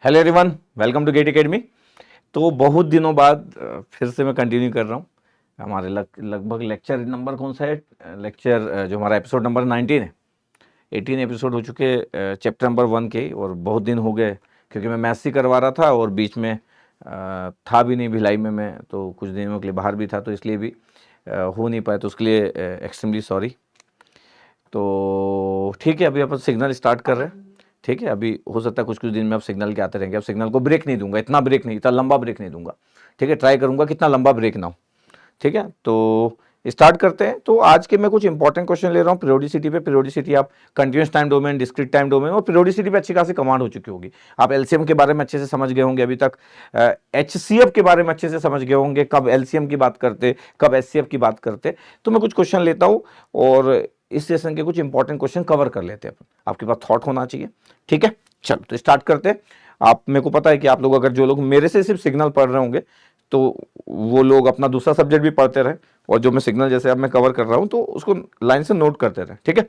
Hello everyone, welcome to GATE academy. तो बहुत दिनों बाद फिर से मैं कंटिन्यू कर रहा हूँ। हमारे लगभग लेक्चर नंबर कौन सा है? लेक्चर जो हमारा एपिसोड नंबर 19 है। 18 एपिसोड हो चुके चैप्टर नंबर 1 के, और बहुत दिन हो गए क्योंकि मैं मैथ्स ही करवा रहा था और बीच में था भी नहीं भिलाई में, मैं तो कुछ दिनों के लिए बाहर भी था, तो इसलिए भी हो नहीं पाया, तो उसके लिए एक्सट्रीमली सॉरी। तो ठीक है, अभी अपन सिग्नल स्टार्ट कर रहे हैं। ठीक है, अभी हो सकता है कुछ कुछ दिन में अब सिग्नल के आते रहेंगे। अब सिग्नल को ब्रेक नहीं दूंगा, इतना ब्रेक नहीं, इतना लंबा ब्रेक नहीं दूंगा। ठीक है, ट्राई करूंगा कितना लंबा ब्रेक ना हो। ठीक है, तो स्टार्ट करते हैं। तो आज के मैं कुछ इंपॉर्टेंट क्वेश्चन ले रहा हूँ पीरियोडिसिटी पे। पीरियोडिसिटी आप continuous time domain, discrete time domain और पीरियोडिसिटी पे अच्छी खासी कमांड हो चुकी होगी। आप एलसीएम के बारे में अच्छे से समझ गए होंगे अभी तक, एचसीएफ के बारे में अच्छे से समझ गए होंगे, कब एलसीएम की बात करते, कब एचसीएफ की बात करते। तो मैं कुछ क्वेश्चन लेता हूँ और इस सेशन के कुछ इंपॉर्टेंट क्वेश्चन कवर कर लेते हैं अपन। आपके पास थॉट होना चाहिए। ठीक है, चलो तो स्टार्ट करते हैं। आप, मेरे को पता है कि आप लोग, अगर जो लोग मेरे से सिर्फ सिग्नल पढ़ रहे होंगे तो वो लोग अपना दूसरा सब्जेक्ट भी पढ़ते रहे, और जो मैं सिग्नल जैसे अब मैं कवर कर रहा हूं तो उसको लाइन से नोट करते रहे। ठीक है,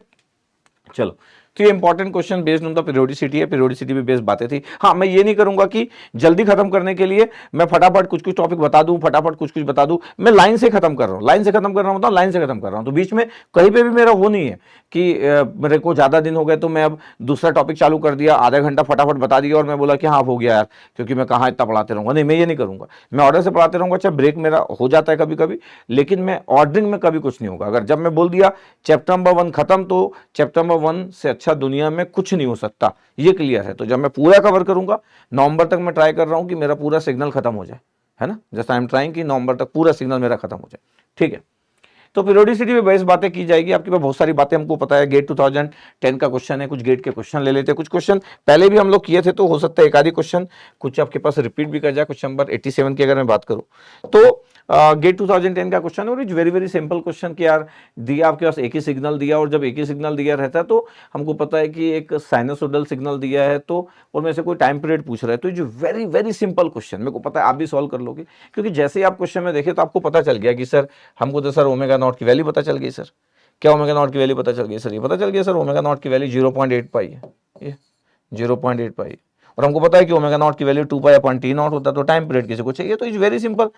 चलो। तो ये important question based on the periodicity है। पीरियोडिसिटी पे बेस्ड बातें थी। हाँ, मैं ये नहीं करूंगा कि जल्दी खत्म करने के लिए मैं फटाफट कुछ कुछ टॉपिक बता दूं, फटाफट कुछ कुछ बता दूं। मैं लाइन से खत्म कर रहा हूं, लाइन से खत्म कर रहा हूं, मतलब लाइन से खत्म कर रहा हूं। तो बीच में कहीं पे भी मेरा वो नहीं है कि मेरे को ज्यादा दिन हो गए तो मैं अब दूसरा टॉपिक चालू कर दिया, आधा घंटा फटाफट बता दिया और मैं बोला कि हाँ हो गया यार, क्योंकि मैं कहाँ इतना पढ़ाते रहूंगा। नहीं, मैं ये नहीं करूंगा। मैं ऑर्डर से पढ़ाते रहूंगा। अच्छा, ब्रेक मेरा हो जाता है कभी कभी, लेकिन मैं ऑर्डरिंग में कभी कुछ नहीं होगा। अगर जब मैं बोल दिया चैप्टर नंबर 1 खत्म, तो चैप्टर नंबर 1 से अच्छा दुनिया में कुछ नहीं हो सकता, ये क्लियर है। तो जब मैं पूरा कवर करूंगा, नवंबर तक मैं ट्राई कर रहा हूं कि मेरा पूरा सिग्नल खत्म हो जाए, है ना। जैसा आई एम ट्राइंग कि नवंबर तक पूरा सिग्नल मेरा खत्म हो जाए। ठीक है, तो पीरियोडिसिटी में बेस बातें की जाएगी। आपके पास बहुत सारी बातें हमको पता है। गेट 2010 का क्वेश्चन है, कुछ गेट के क्वेश्चन ले लेते हैं। कुछ क्वेश्चन पहले भी हम लोग किए थे, तो हो सकता है एक आधी क्वेश्चन कुछ आपके पास रिपीट भी कर जाए। क्वेश्चन नंबर 87 की अगर मैं बात करूं तो गेट 2010 का क्वेश्चन, और is very very simple question कि यार दिया आपके पास एक ही सिग्नल दिया, और जब एक ही सिग्नल दिया रहता है तो हमको पता है कि एक साइनसोइडल सिग्नल दिया है, तो और मेरे से कोई टाइम पीरियड पूछ रहा है, तो जो वेरी वेरी सिंपल क्वेश्चन, मेरे को पता है आप भी सॉल्व कर लोगे, क्योंकि जैसे ही आप क्वेश्चन में देखे तो आपको पता चल गया कि सर हमको तो सर ओमेगा नॉट की वैल्यू पता चल गई। सर क्या ओमेगा नॉट की वैल्यू पता चल गई? सर ये पता चल गया सर ओमेगा नॉट की वैल्यू 0.8 पाई है, ये 0.8 पाई। और हमको पता है कि ओमेगा नॉट की value 2 pi upon T naught होता है, तो टाइम पीरियड किसी को चाहिए, तो इज वेरी सिंपल।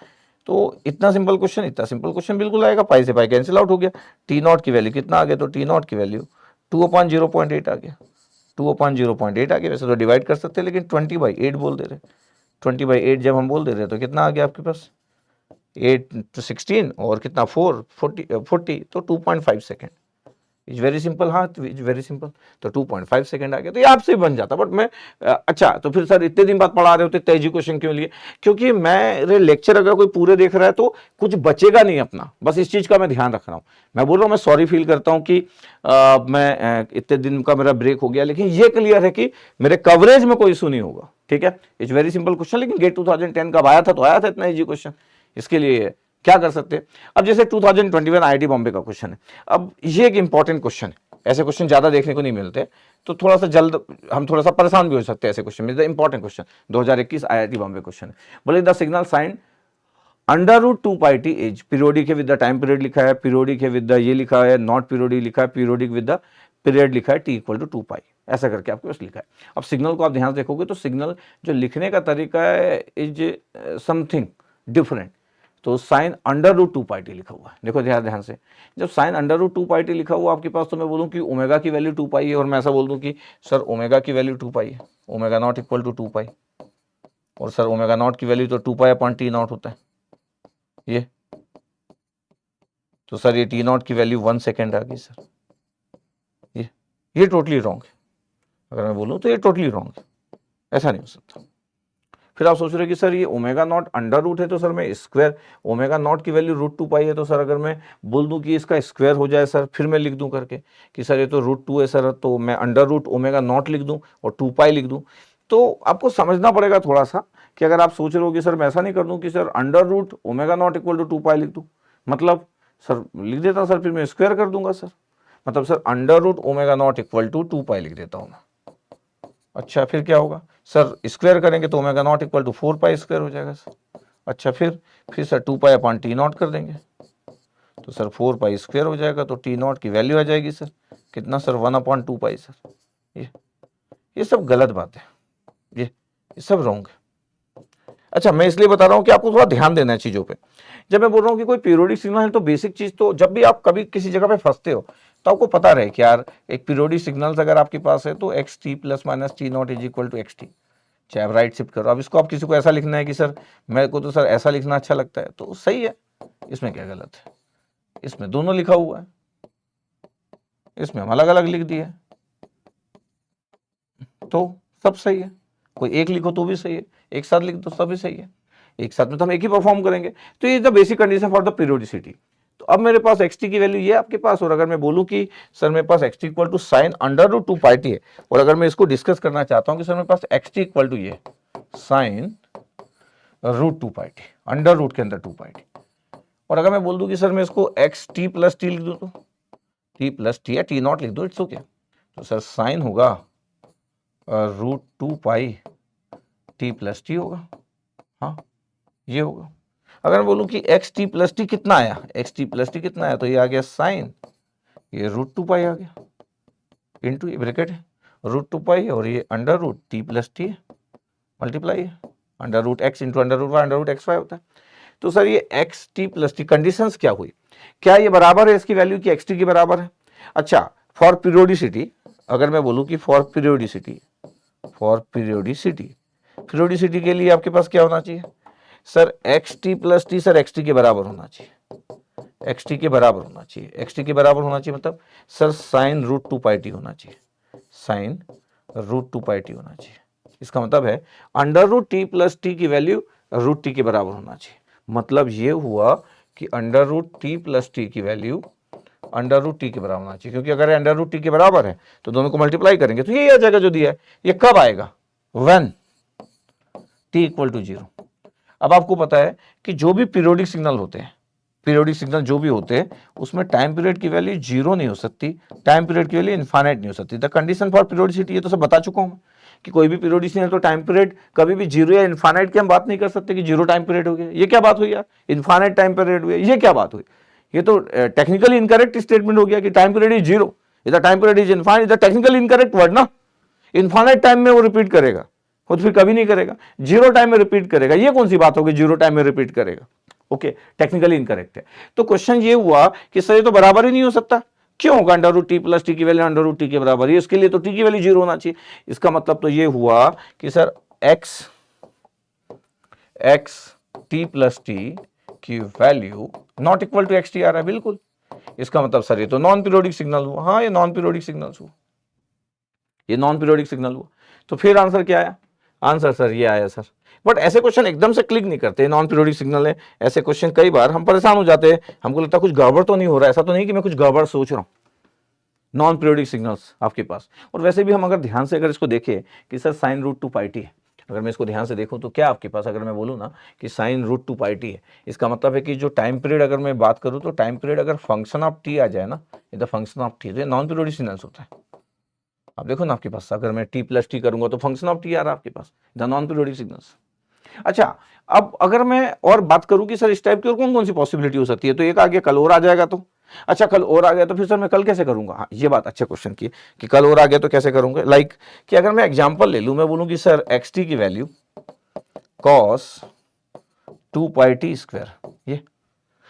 तो इतना सिंपल क्वेश्चन, इतना सिंपल क्वेश्चन बिल्कुल आएगा। पाई से पाई कैंसिल आउट हो गया। टी नॉट की वैल्यू कितना आ गया? तो टी नॉट की वैल्यू 2/0.8 आ गया। 2/0.8 आ गया। वैसे तो डिवाइड कर सकते हैं, लेकिन 20/8 बोल दे रहे। 20/8 जब हम बोल दे रहे तो कितना आ गया आपके पास? 8 to 16 और कितना 40 तो 2.5 सेकेंड। Is very simple. हाँ, इज वेरी सिंपल। तो 2.5 सेकेंड आ गया, तो ये आपसे बन जाता। बट मैं अच्छा, तो फिर सर इतने दिन बाद पढ़ा रहे होते, तेजी क्वेश्चन क्यों लिए? क्योंकि मेरे लेक्चर अगर कोई पूरे देख रहा है तो कुछ बचेगा नहीं अपना, बस इस चीज का मैं ध्यान रख रहा हूँ। मैं बोल रहा हूँ, मैं सॉरी फील करता हूँ कि मैं इतने दिन का मेरा ब्रेक हो गया, लेकिन ये क्लियर है कि मेरे कवरेज में कोई इशू नहीं होगा। ठीक है, इट्स वेरी सिंपल क्वेश्चन। लेकिन गेट 2010 कब आया था? तो आया था इतना इजी क्वेश्चन। इसके लिए क्या कर सकते हैं? अब जैसे 2021 आईआईटी बॉम्बे का क्वेश्चन है। अब ये एक इंपॉर्टेंट क्वेश्चन है, ऐसे क्वेश्चन ज्यादा देखने को नहीं मिलते, तो थोड़ा सा जल्द हम थोड़ा सा परेशान भी हो सकते हैं ऐसे क्वेश्चन में। Important question 2021 IIT Bombay question है। बोले the signal sine √2πt as periodic है विद द टाइम पीरियड लिखा है, पीरियोडिक है विद द ये लिखा है, नॉट पीरियोडिक लिखा है, पीरियोडिक विद द पीरियड लिखा है, t = 2π, ऐसा करके आपके पास लिखा है। अब सिग्नल को आप ध्यान से देखोगे तो सिग्नल जो लिखने का तरीका है इज समथिंग डिफरेंट। तो साइन √2πt लिखा हुआ है, देखो ध्यान ध्यान से। जब साइन √2πt लिखा हुआ आपके पास, तो मैं बोलूँ कि ओमेगा की वैल्यू 2π है, और मैं ऐसा बोल दूँ कि सर ओमेगा की वैल्यू 2π है, ओमेगा नॉट इक्वल टू 2π, और सर ओमेगा नॉट की वैल्यू तो 2π अपॉन टी नॉट होता है ये। तो सर ये टी नॉट की वैल्यू 1 सेकेंड आ गई सर। ये टोटली रॉन्ग है। अगर मैं बोलूँ तो ये टोटली रॉन्ग है, ऐसा नहीं हो सकता। फिर आप सोच रहे कि सर ये ओमेगा नॉट अंडर रूट है, तो सर मैं स्क्वायर, ओमेगा नॉट की वैल्यू √2π है, तो सर अगर मैं बोल दूं कि इसका स्क्वायर हो जाए सर, फिर मैं लिख दूं करके कि सर ये तो √2 है सर, तो मैं अंडर रूट ओमेगा नॉट लिख दूं और 2π लिख दूं। तो आपको समझना पड़ेगा थोड़ा सा कि अगर आप सोच रहे हो कि सर मैं ऐसा नहीं कर दूं कि sir under root omega naught equal to 2π लिख दूं, मतलब सर लिख देता सर, फिर मैं स्क्वायर कर दूंगा सर, मतलब sir under root omega naught equal to 2π लिख देता हूँ मैं। अच्छा, फिर क्या होगा सर? स्क्वायर करेंगे तो omega naught equal to 4π square हो जाएगा सर। अच्छा, फिर सर 2π अपॉन टी नॉट कर देंगे, तो सर 4π स्क्वायर हो जाएगा, तो टी नॉट की वैल्यू आ जाएगी सर कितना सर? 1/2π सर। ये सब गलत बात है, ये सब रॉन्ग है। अच्छा, मैं इसलिए बता रहा हूं कि आपको थोड़ा ध्यान देना है चीजों पे। जब मैं बोल रहा हूं कि कोई पीरियोडिक सिग्नल है तो बेसिक चीज, तो जब भी आप कभी किसी जगह पे फंसते हो तो आपको पता रहे कि यार एक पीरियोडिक सिग्नल अगर आपके पास है तो x t plus minus t not is equal to x t. चाहे आप राइट शिफ्ट करो, अब इसको आप किसी को ऐसा लिखना है कि सर मेरे को तो सर ऐसा लिखना अच्छा लगता है, तो सही है, इसमें क्या गलत है? इसमें दोनों लिखा हुआ है, इसमें हम अलग अलग लिख दिए तो सब सही है। कोई एक लिखो तो भी सही है, एक साथ लिख दो तभी सही है, एक साथ में तो हम एक ही परफॉर्म करेंगे। तो ये the basic condition for the periodicity. तो अब मेरे पास एक्स टी की वैल्यू ये आपके पास, और अगर मैं बोलूं कि सर मेरे पास x t equal to sine under root two pi t है, और अगर मैं इसको डिस्कस करना चाहता हूं कि सर मेरे पास एक्स टी इक्वल टू ये sign root two pi T, under root के अंदर टू पाई टी, और अगर मैं बोल दूं कि सर मैं इसको एक्स टी प्लस टी लिख दूं तो टी प्लस टी या टी नॉट लिख दो, इट्स ओके। तो सर साइन होगा root two pi T plus T होगा, हाँ ये होगा। अगर मैं बोलूं कि एक्स टी प्लस टी कितना आया, एक्स टी प्लस टी कितना आया, तो ये आ गया साइन, ये रूट टू पाई आ गया, इंटू ये ब्रैकेट है रूट टू पाई, और ये under root t plus t है, मल्टीप्लाई है under root x into under root y, under root x y होता है। तो सर ये x t plus t conditions क्या हुई, क्या ये बराबर है इसकी वैल्यू की एक्स टी के बराबर है? अच्छा, फॉर पीरियोडिसिटी, अगर मैं बोलूं कि for periodicity, for periodicity, periodicity के लिए आपके पास क्या होना चाहिए sir, x t plus T, sir x T के बराबर होना चाहिए, एक्स टी के बराबर होना चाहिए, एक्स टी के बराबर होना चाहिए, मतलब sir sine root two pi t होना चाहिए, sine root two pi t होना चाहिए। इसका मतलब है under root t plus t की वैल्यू रूट टी के बराबर होना चाहिए। मतलब ये हुआ कि under root t plus t की वैल्यू अंडर रूट टी के बराबर होना चाहिए, क्योंकि अगर अंडर रूट टी के बराबर है तो दोनों को मल्टीप्लाई करेंगे तो ये आ जाएगा जो दिया है। ये कब आएगा? When t equal to zero. अब आपको पता है कि जो भी पीरियोडिक सिग्नल होते हैं, पीरियोडिक सिग्नल जो भी होते हैं उसमें टाइम पीरियड की वैल्यू जीरो नहीं हो सकती, टाइम पीरियड की वैल्यू इनफाइनाइट नहीं हो सकती। द कंडीशन फॉर पीरियोडिसिटी, ये तो सब बता चुका हूं मैं कि कोई भी पीरियोडिक सिग्नल तो टाइम पीरियड कभी भी जीरो या इनफाइनाइट की हम बात नहीं कर सकते कि जीरो टाइम पीरियड हो गया, ये क्या बात हुई यार, इनफाइनाइट टाइम पीरियड हुआ, ये क्या बात हुई? ये तो टेक्निकली इनकरेक्ट स्टेटमेंट हो गया कि टाइम पीरियड इज जीरो, इधर टाइम पीरियड इज इनफाइनाइट, इधर टेक्निकली इनकरेक्ट वर्ड ना। इनफाइनाइट टाइम में वो रिपीट करेगा, वो तो फिर कभी नहीं करेगा, जीरो टाइम में रिपीट करेगा, ये कौन सी बात होगी जीरो टाइम में रिपीट करेगा? ओके, टेक्निकली इनकरेक्ट है। तो क्वेश्चन ये हुआ कि सर ये तो बराबर ही नहीं हो सकता, क्यों होगा? Under root t plus t की वैल्यू अंडर रूट टी के बराबर है, इसके लिए तो टी की वैल्यू जीरो होना चाहिए। इसका मतलब तो ये हुआ कि sir x t plus t की value not equal to x t आ रहा है, बिल्कुल। इसका मतलब सर ये तो नॉन पीरियोडिक सिग्नल हुआ, हाँ ये नॉन पीरियोडिक सिग्नल हुआ, ये नॉन पीरियोडिक सिग्नल हुआ। तो फिर आंसर क्या आया? आंसर सर ये आया सर। बट ऐसे क्वेश्चन एकदम से क्लिक नहीं करते, नॉन पीरियोडिक सिग्नल है, ऐसे क्वेश्चन कई बार हम परेशान हो जाते हैं, हमको लगता है कुछ गड़बड़ तो नहीं हो रहा है, ऐसा तो नहीं कि मैं कुछ गड़बड़ सोच रहा हूँ। नॉन पीरियोडिक सिग्नल्स आपके पास, और वैसे भी हम अगर ध्यान से अगर इसको देखें कि sir sine root two pi t है, अगर मैं इसको ध्यान से देखूं तो क्या आपके पास, अगर मैं बोलूं ना कि sign root two pi t है, इसका मतलब है कि जो टाइम पीरियड अगर मैं बात करूं तो टाइम पीरियड अगर फंक्शन ऑफ टी आ जाए ना, इधर फंक्शन ऑफ टी, तो नॉन पीरियोडिक सिग्नल्स होता है। आप देखो ना आपके पास, अगर मैं टी प्लस टी करूंगा तो फंक्शन ऑफ टी आ रहा है आपके पास, द नॉन पीरियोडिक सिग्नल्स। अच्छा, अब अगर मैं और बात करूं कि सर इस टाइप की और कौन कौन सी पॉसिबिलिटी हो सकती है, तो एक आगे कल और आ जाएगा। तो अच्छा, कल और आ गया तो फिर सर मैं कल कैसे करूंगा? हाँ ये बात अच्छा क्वेश्चन की कि कल और आ गया तो कैसे करूंगा। लाइक कि अगर मैं एग्जांपल ले लूं, मैं बोलूं कि सर एक्स टी की value cos two pi T square, ये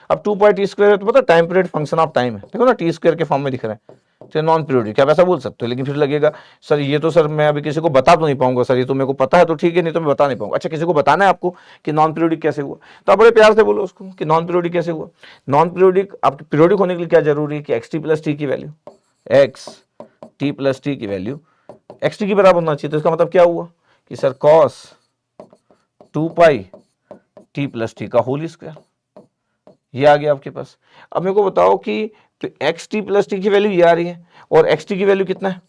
अब टू पाई टी स्क्वायर है तो पता time period function of time है, देखो ना टी स्क्वायर के फॉर्म में दिख रहा है, तो नॉन पीरियोडिक, क्या ऐसा बोल सकते हो? लेकिन फिर लगेगा सर ये तो सर मैं अभी किसी को बता तो नहीं पाऊंगा, सर ये तो मेरे को पता है तो ठीक है, नहीं तो मैं बता नहीं पाऊंगा। अच्छा, किसी को बताना है आपको कि नॉन पीरियोडिक कैसे हुआ, तो आप बड़े प्यार से बोलो उसको कि नॉन पीरियोडिक कैसे हुआ। नॉन पीरियोडिक आपके पीरियोडिक होने के लिए क्या जरूरी है कि एक्स टी प्लस टी की value, x t plus t की वैल्यू एक्स टी के बराबर होना चाहिए। तो इसका मतलब क्या हुआ कि sir cos two pi T plus T का होल स्क्वायर, ये आ गया आपके पास। अब मेरे को बताओ कि एक्स टी प्लस टी की वैल्यू ये आ रही है, और एक्स टी की वैल्यू कितना है?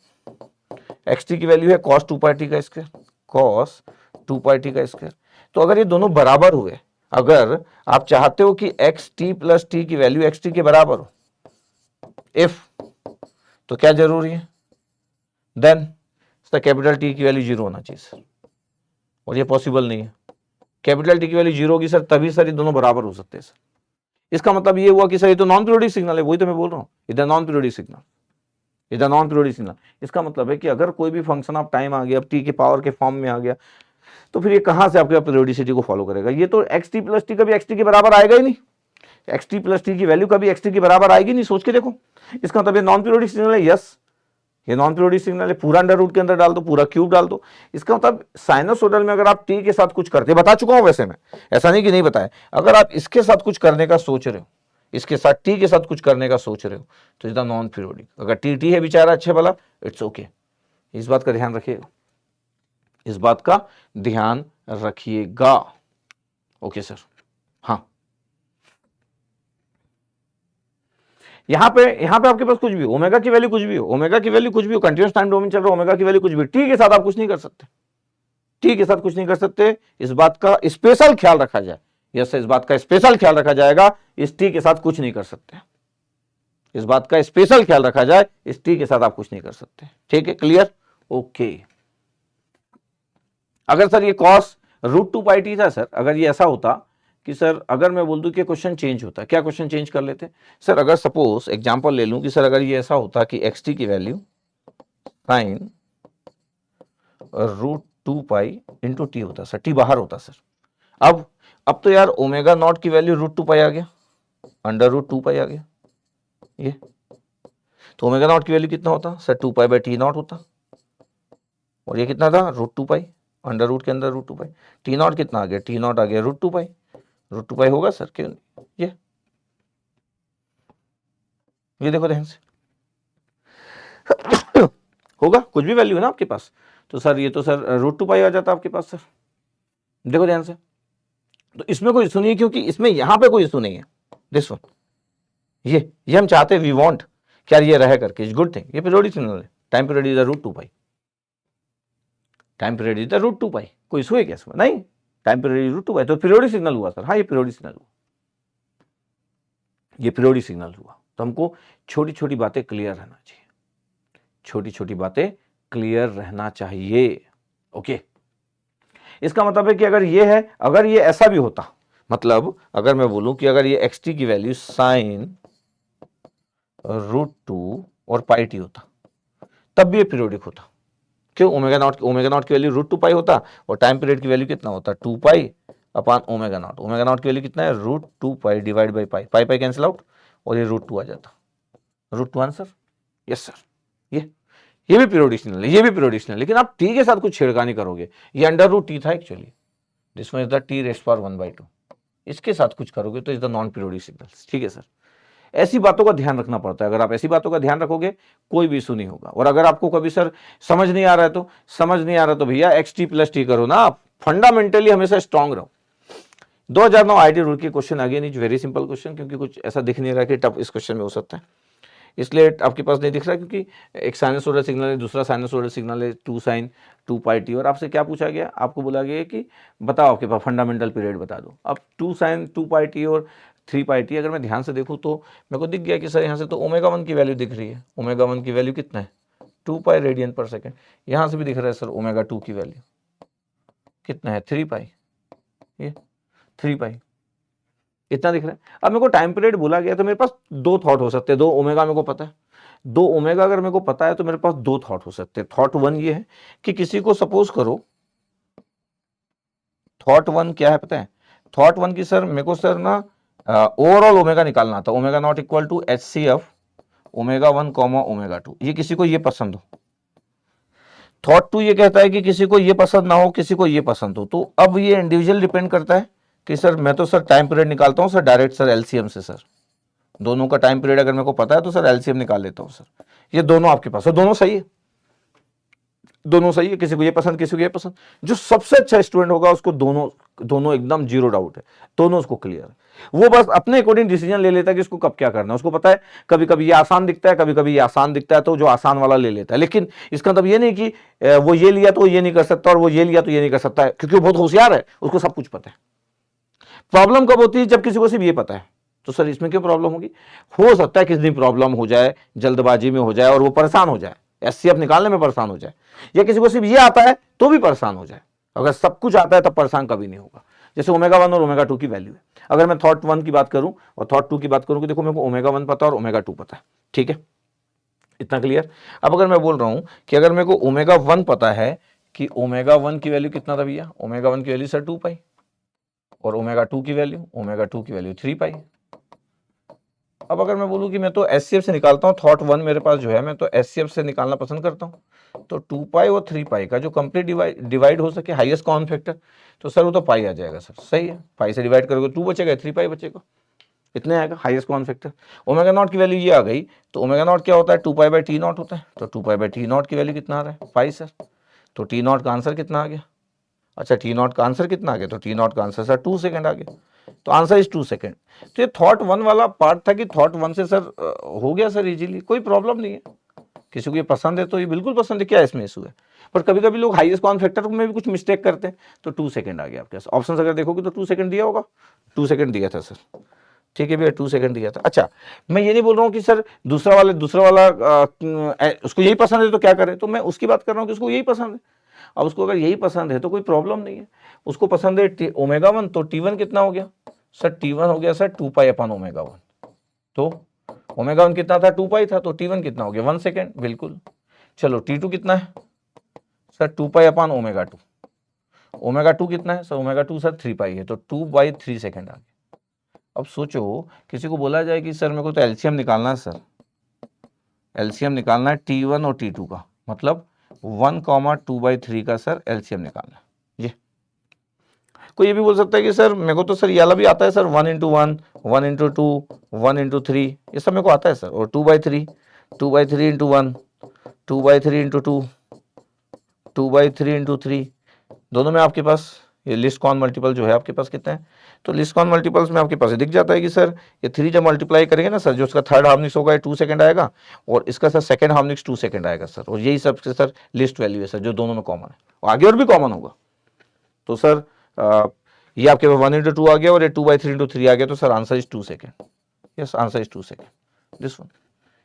एक्स टी की वैल्यू है कॉस टू पाई टी का square, cos two pi T का स्क्वायर। तो अगर ये दोनों बराबर हुए, अगर आप चाहते हो कि एक्स टी प्लस टी की वैल्यू एक्स टी के बराबर हो, इफ, तो क्या जरूरी है? देन कैपिटल टी की वैल्यू जीरो होना चाहिए सर, और ये पॉसिबल नहीं है। कैपिटल टी की वैल्यू जीरो होगी सर, तभी सर ये दोनों बराबर हो सकते हैं सर। इसका मतलब ये हुआ कि सर ये तो नॉन पीरियोडिक सिग्नल है, वही तो मैं बोल रहा हूँ, इधर नॉन पीरियोडिक सिग्नल, इधर नॉन पीरियोडिक सिग्नल। इसका मतलब है कि अगर कोई भी फंक्शन ऑफ टाइम आ गया, अब टी के पावर के फॉर्म में आ गया, तो फिर ये कहाँ से आपके पीरियोडिसिटी को फॉलो करेगा? ये तो एक्स टी प्लस टी कभी एक्स टी के बराबर आएगा ही नहीं, एक्स टी प्लस टी की वैल्यू कभी एक्स टी के बराबर आएगी नहीं, सोच के देखो। इसका मतलब ये नॉन पीरियोडिक सिग्नल है, यस ये नॉन पीरियोडिक सिग्नल है, पूरा अंडर रूट के अंदर डाल दो, पूरा क्यूब डाल दो। इसका मतलब साइनसोइडल में अगर आप टी के साथ कुछ करते, बता चुका हूं वैसे मैं, ऐसा नहीं कि नहीं बताया, अगर आप इसके साथ कुछ करने का सोच रहे हो, इसके साथ टी के साथ कुछ करने का सोच रहे हो, तो इज द नॉन पीरियोडिक। अगर टी टी है बेचारा अच्छे वाला, इट्स ओके। इस बात का ध्यान रखिएगा, इस बात का ध्यान रखिएगा। Okay sir. हाँ, यहां पे आपके पास कुछ भी हो, ओमेगा की वैल्यू कुछ भी हो, ओमेगा की वैल्यू कुछ भी हो, कंटीन्यूअस टाइम डोमेन चल रहा है, ओमेगा की वैल्यू कुछ भी, टी के साथ आप कुछ नहीं कर सकते, टी के साथ कुछ नहीं कर सकते। इस बात का स्पेशल ख्याल रखा जाए, यस इस बात का स्पेशल ख्याल रखा जाएगा, इस टी के साथ कुछ नहीं कर सकते, इस बात का स्पेशल ख्याल रखा जाए, इस टी के साथ आप कुछ नहीं कर सकते। ठीक है, क्लियर? ओके। अगर सर ये cos root two pi T था सर, अगर ये ऐसा होता कि सर अगर मैं बोल दूं कि क्वेश्चन चेंज होता, क्या क्वेश्चन चेंज कर लेते सर? अगर सपोज एग्जांपल ले लूं कि सर अगर ये ऐसा होता कि एक्स टी की value sine root two pi into t होता सर, टी बाहर होता सर। अब तो यार ओमेगा नॉट की वैल्यू रूट टू पाई आ गया, अंडर रूट टू पाई आ गया, ये तो ओमेगा नॉट की वैल्यू कितना होता sir? Two pi by t naught होता, और ये कितना था? Root two pi, under root के अंदर root two pi. T naught कितना आ गया? टी नॉट आ गया रूट टू पाई, रूट टू पाई होगा सर, क्यों नहीं? ये देखो ध्यान से होगा, कुछ भी वैल्यू है ना आपके पास, तो सर ये तो सर रूट टू पाई आ जाता आपके पास सर, देखो ध्यान से। तो इसमें कोई इशू नहीं है, क्योंकि इसमें यहां पे कोई इशू नहीं है, दिस वन, ये हम चाहते हैं, वी वांट क्या ये रहे करके, इज गुड थिंग। ये पीरियोडिक सिग्नल है, time period is the root two pi, time period is the root two pi, कोई इशू है क्या इसमें? नहीं, time period root two pi, तो पीरियोडिक सिग्नल हुआ सर। हाँ, ये पीरियोडिक सिग्नल हुआ, ये पीरियोडिक सिग्नल हुआ। तो हमको छोटी छोटी बातें क्लियर रहना चाहिए, छोटी छोटी बातें क्लियर रहना चाहिए। ओके, इसका मतलब है कि अगर ये है, अगर ये ऐसा भी होता, मतलब अगर मैं बोलूं कि अगर ये एक्स टी की वैल्यू साइन रूट टू और पाई टी होता, तब भी ये पीरियोडिक होता। क्यों? ओमेगा नॉट की वैल्यू रूट टू पाई होता, और टाइम पीरियड की वैल्यू कितना होता? Two pi upon omega naught की वैल्यू कितना है? Root two pi divide by pi, pi pi cancel out, और ये रूट टू आ जाता, root two answer. Yes sir, ये भी पीरियोडिक सिग्नल है, ये भी पीरियोडिक सिग्नल है, लेकिन आप टी के साथ कुछ छेड़खानी करोगे। ये अंडर रूट टी था actually, this one is the T rest power 1/2, इसके साथ कुछ करोगे तो is the non periodic signal. ठीक है सर, ऐसी बातों का ध्यान रखना पड़ता है, अगर आप ऐसी बातों का ध्यान रखोगे कोई भी इशू नहीं होगा। और अगर आपको कभी सर समझ नहीं आ रहा है तो भैया एक्स टी प्लस टी करो ना, आप फंडामेंटली हमेशा स्ट्रांग रहो। 2009 आईटी रूट के question again is very simple question, क्योंकि कुछ ऐसा दिख नहीं रहा कि टफ इस क्वेश्चन में हो सकता है, इसलिए आपके पास नहीं दिख रहा, क्योंकि एक साइनसोइडल सिग्नल है, दूसरा साइनसोइडल सिग्नल है, two sine two pi t, और आपसे क्या पूछा गया? आपको बोला गया कि बताओ आपके पास फंडामेंटल पीरियड बता दो। अब two sine two pi t और थ्री पाई टी, अगर मैं ध्यान से देखूँ तो मेरे को दिख गया कि सर यहाँ से तो ओमेगा वन की वैल्यू दिख रही है, ओमेगा वन की वैल्यू कितना है? 2 पाई रेडियन पर सेकेंड। यहाँ से भी दिख रहा है सर ओमेगा टू की वैल्यू कितना है? 3 पाई, ये 3 पाई इतना दिख रहा है। अब मेरे को टाइम पीरियड बोला गया, तो मेरे पास दो थॉट हो सकते हैं, दो ओमेगा मेरे को पता है, दो ओमेगा अगर मेरे को पता है तो मेरे पास दो थॉट हो सकते हैं। थॉट वन ये है कि किसी को सपोज करो, थॉट वन क्या है पता है? थॉट वन की सर मेरे को सर ना ओवरऑल ओमेगा निकालना था, omega naught equal to H C F omega one comma omega two, ये किसी को ये पसंद हो। थॉट टू ये कहता है कि किसी को ये पसंद ना हो, किसी को ये पसंद हो। तो अब ये इंडिविजुअल डिपेंड करता है कि सर मैं तो सर टाइम पीरियड निकालता हूँ सर डायरेक्ट सर एलसीएम से, सर दोनों का टाइम पीरियड अगर मेरे को पता है तो सर एलसीएम निकाल लेता हूँ सर। ये दोनों आपके पास है, दोनों सही है, दोनों सही है, किसी को ये पसंद किसी को ये पसंद। जो सबसे अच्छा स्टूडेंट होगा उसको दोनों एकदम जीरो डाउट है, दोनों उसको क्लियर है। वो बस अपने अकॉर्डिंग डिसीजन ले लेता है कि उसको कब क्या करना है। उसको पता है कभी कभी ये आसान दिखता है, कभी कभी ये आसान दिखता है, तो जो आसान वाला ले लेता है। लेकिन इसका मतलब ये नहीं कि वो ये लिया तो ये नहीं कर सकता और वो ये लिया तो ये नहीं कर सकता है, क्योंकि वो बहुत होशियार है, उसको सब कुछ पता है। प्रॉब्लम कब होती है? जब किसी को सिर्फ ये पता है। तो सर इसमें क्यों प्रॉब्लम होगी? हो सकता है किसी दिन प्रॉब्लम हो जाए, जल्दबाजी में हो जाए और वो परेशान हो जाए, एचसीएफ निकालने में परेशान हो जाए, या किसी को सिर्फ ये आता है तो भी परेशान हो जाए। अगर सब कुछ आता है तब परेशान कभी नहीं होगा। जैसे ओमेगा वन और ओमेगा टू की वैल्यू है, अगर मैं थॉट वन की बात करूं और थॉट टू की बात करूं कि देखो मेरे को ओमेगा वन पता है और ओमेगा टू पता है, ठीक है, इतना क्लियर। अब अगर मैं बोल रहा हूं कि अगर मेरे को ओमेगा वन पता है कि ओमेगा 1 की वैल्यू कितना था भैया, ओमेगा 1 की वैल्यू सर 2 पाई, और ओमेगा 2 की वैल्यू 3 पाई। अब अगर मैं बोलूं कि मैं तो एचसीएफ से निकालता हूं, थॉट 1 मेरे पास जो है, मैं तो एचसीएफ से निकालना पसंद करता हूं, तो 2 पाई और 3 पाई का जो कंप्लीट डिवाइड हो सके हाईएस्ट कॉमन फैक्टर, तो सर वो तो पाई आ जाएगा सर, सही है, पाई से डिवाइड करोगे 2 बचेगा, 3 पाई बचेगा, इतने आएगा highest common factor. Omega naught की वैल्यू ये आ गई, तो ओमेगा नॉट क्या होता है, 2 पाई बाई टी नॉट होता है, तो 2 पाई बाई टी नॉट की वैल्यू कितना आ रहा है, पाई सर, तो टी नॉट का आंसर कितना आ गया, अच्छा टी नॉट का आंसर कितना आ गया, तो टी नॉट का आंसर सर 2 सेकंड आ गया, तो आंसर इज 2 सेकंड। तो ये थॉट 1 वाला पार्ट था कि थॉट 1 से सर हो गया सर इजीली, कोई प्रॉब्लम नहीं है, किसी को ये पसंद है तो ये बिल्कुल पसंद है, क्या इसमें इशू है। पर कभी कभी लोग हाईएस्ट कॉमन फैक्टर में भी कुछ मिस्टेक करते हैं, तो 2 सेकंड आ गया आपके पास, ऑप्शन अगर देखोगे तो 2 सेकंड दिया होगा, 2 सेकंड दिया था सर, ठीक है भैया 2 सेकंड दिया था। अच्छा मैं ये नहीं बोल रहा हूँ कि सर दूसरा वाला उसको यही पसंद है तो क्या करे, तो मैं उसकी बात कर रहा हूँ कि उसको यही पसंद है। अब उसको अगर यही पसंद है तो कोई प्रॉब्लम नहीं है, उसको पसंद है ओमेगा 1, तो T1 कितना हो गया सर, T1 हो गया सर 2 पाई अपन ओमेगा 1, तो ओमेगा 1 कितना था, 2 पाई था, तो T1 कितना हो गया 1 सेकेंड, बिल्कुल। चलो T2 कितना है sir, 2 pi upon omega 2, omega 2 कितना है सर, ओमेगा 2 सर 3 पाई है, तो 2/3 सेकेंड आ गया। अब सोचो किसी को बोला जाए कि सर मेरे को तो एलसीएम निकालना है सर, एलसीएम निकालना है T1 और T2 का, मतलब 1,2/3 का सर एलसीएम निकालना है। ये कोई ये भी बोल सकता है कि सर मेरे को तो सर ये वाला भी आता है सर, 1/1, 1/2, 1/3, ये सब मेरे को आता है सर, और 2/3, 2/3 × 1, 2/3 × 2, 2/3 × 3, दोनों में आपके पास ये लिस्ट कॉन मल्टीपल जो है आपके पास कितना है, तो लिस्ट कॉन मल्टीपल्स में आपके पास दिख जाता है कि सर ये 3 जब मल्टीप्लाई करेंगे ना सर, जो उसका थर्ड हार्मोनिक्स होगा 2 सेकंड आएगा, और इसका सर सेकंड हार्मोनिक्स 2 सेकंड आएगा सर, और यही सब सर लिस्ट वैल्यू है सर, जो दोनों में कॉमन है, और आगे और भी कॉमन होगा। तो सर ये आपके पास 1/2 आ गया, और ये 2/3 × 3 आ गया, तो sir answer is 2 second, yes answer is 2 second, this one.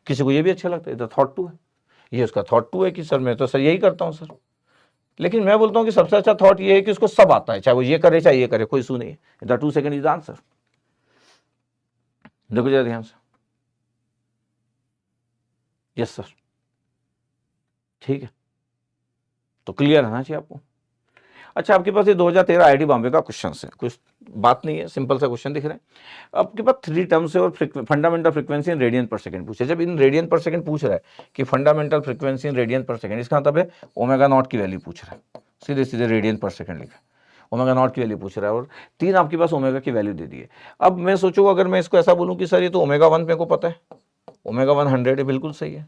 किसी को ये भी अच्छा लगता है, इधर थॉट 2 है, ये उसका थॉट 2 है कि सर मैं तो सर यही करता हूँ सर, लेकिन मैं बोलता हूँ कि सबसे अच्छा थॉट ये है कि उसको सब आता है, चाहे वो ये करे चाहे ये करे, कोई इशू नहीं है, इधर 2 सेकंड इज आंसर। देखो जरा ध्यान से, यस सर, ठीक है, तो क्लियर रहना चाहिए आपको। अच्छा आपके पास ये 2013 आईआईटी बॉम्बे का क्वेश्चन है, कुछ बात नहीं है, सिंपल सा क्वेश्चन दिख रहा है आपके पास, 3 टर्म्स है और फंडामेंटल फ्रीक्वेंसी इन रेडियन पर सेकंड पूछे। जब इन रेडियन पर सेकंड पूछ रहा है कि फंडामेंटल फ्रीक्वेंसी इन रेडियन पर सेकंड, इसका मतलब है ओमेगा नॉट की वैल्यू पूछ रहा है, सीधे सीधे रेडियन पर सेकंड लिखा, ओमेगा नॉट की वैल्यू पूछ रहा है, और 3 आपके पास ओमेगा की वैल्यू दे दी है। अब मैं सोचूंगा अगर मैं इसको ऐसा बोलूँ कि सर ये तो ओमेगा 1 मेरे को पता है, ओमेगा 1 100 है, बिल्कुल सही है,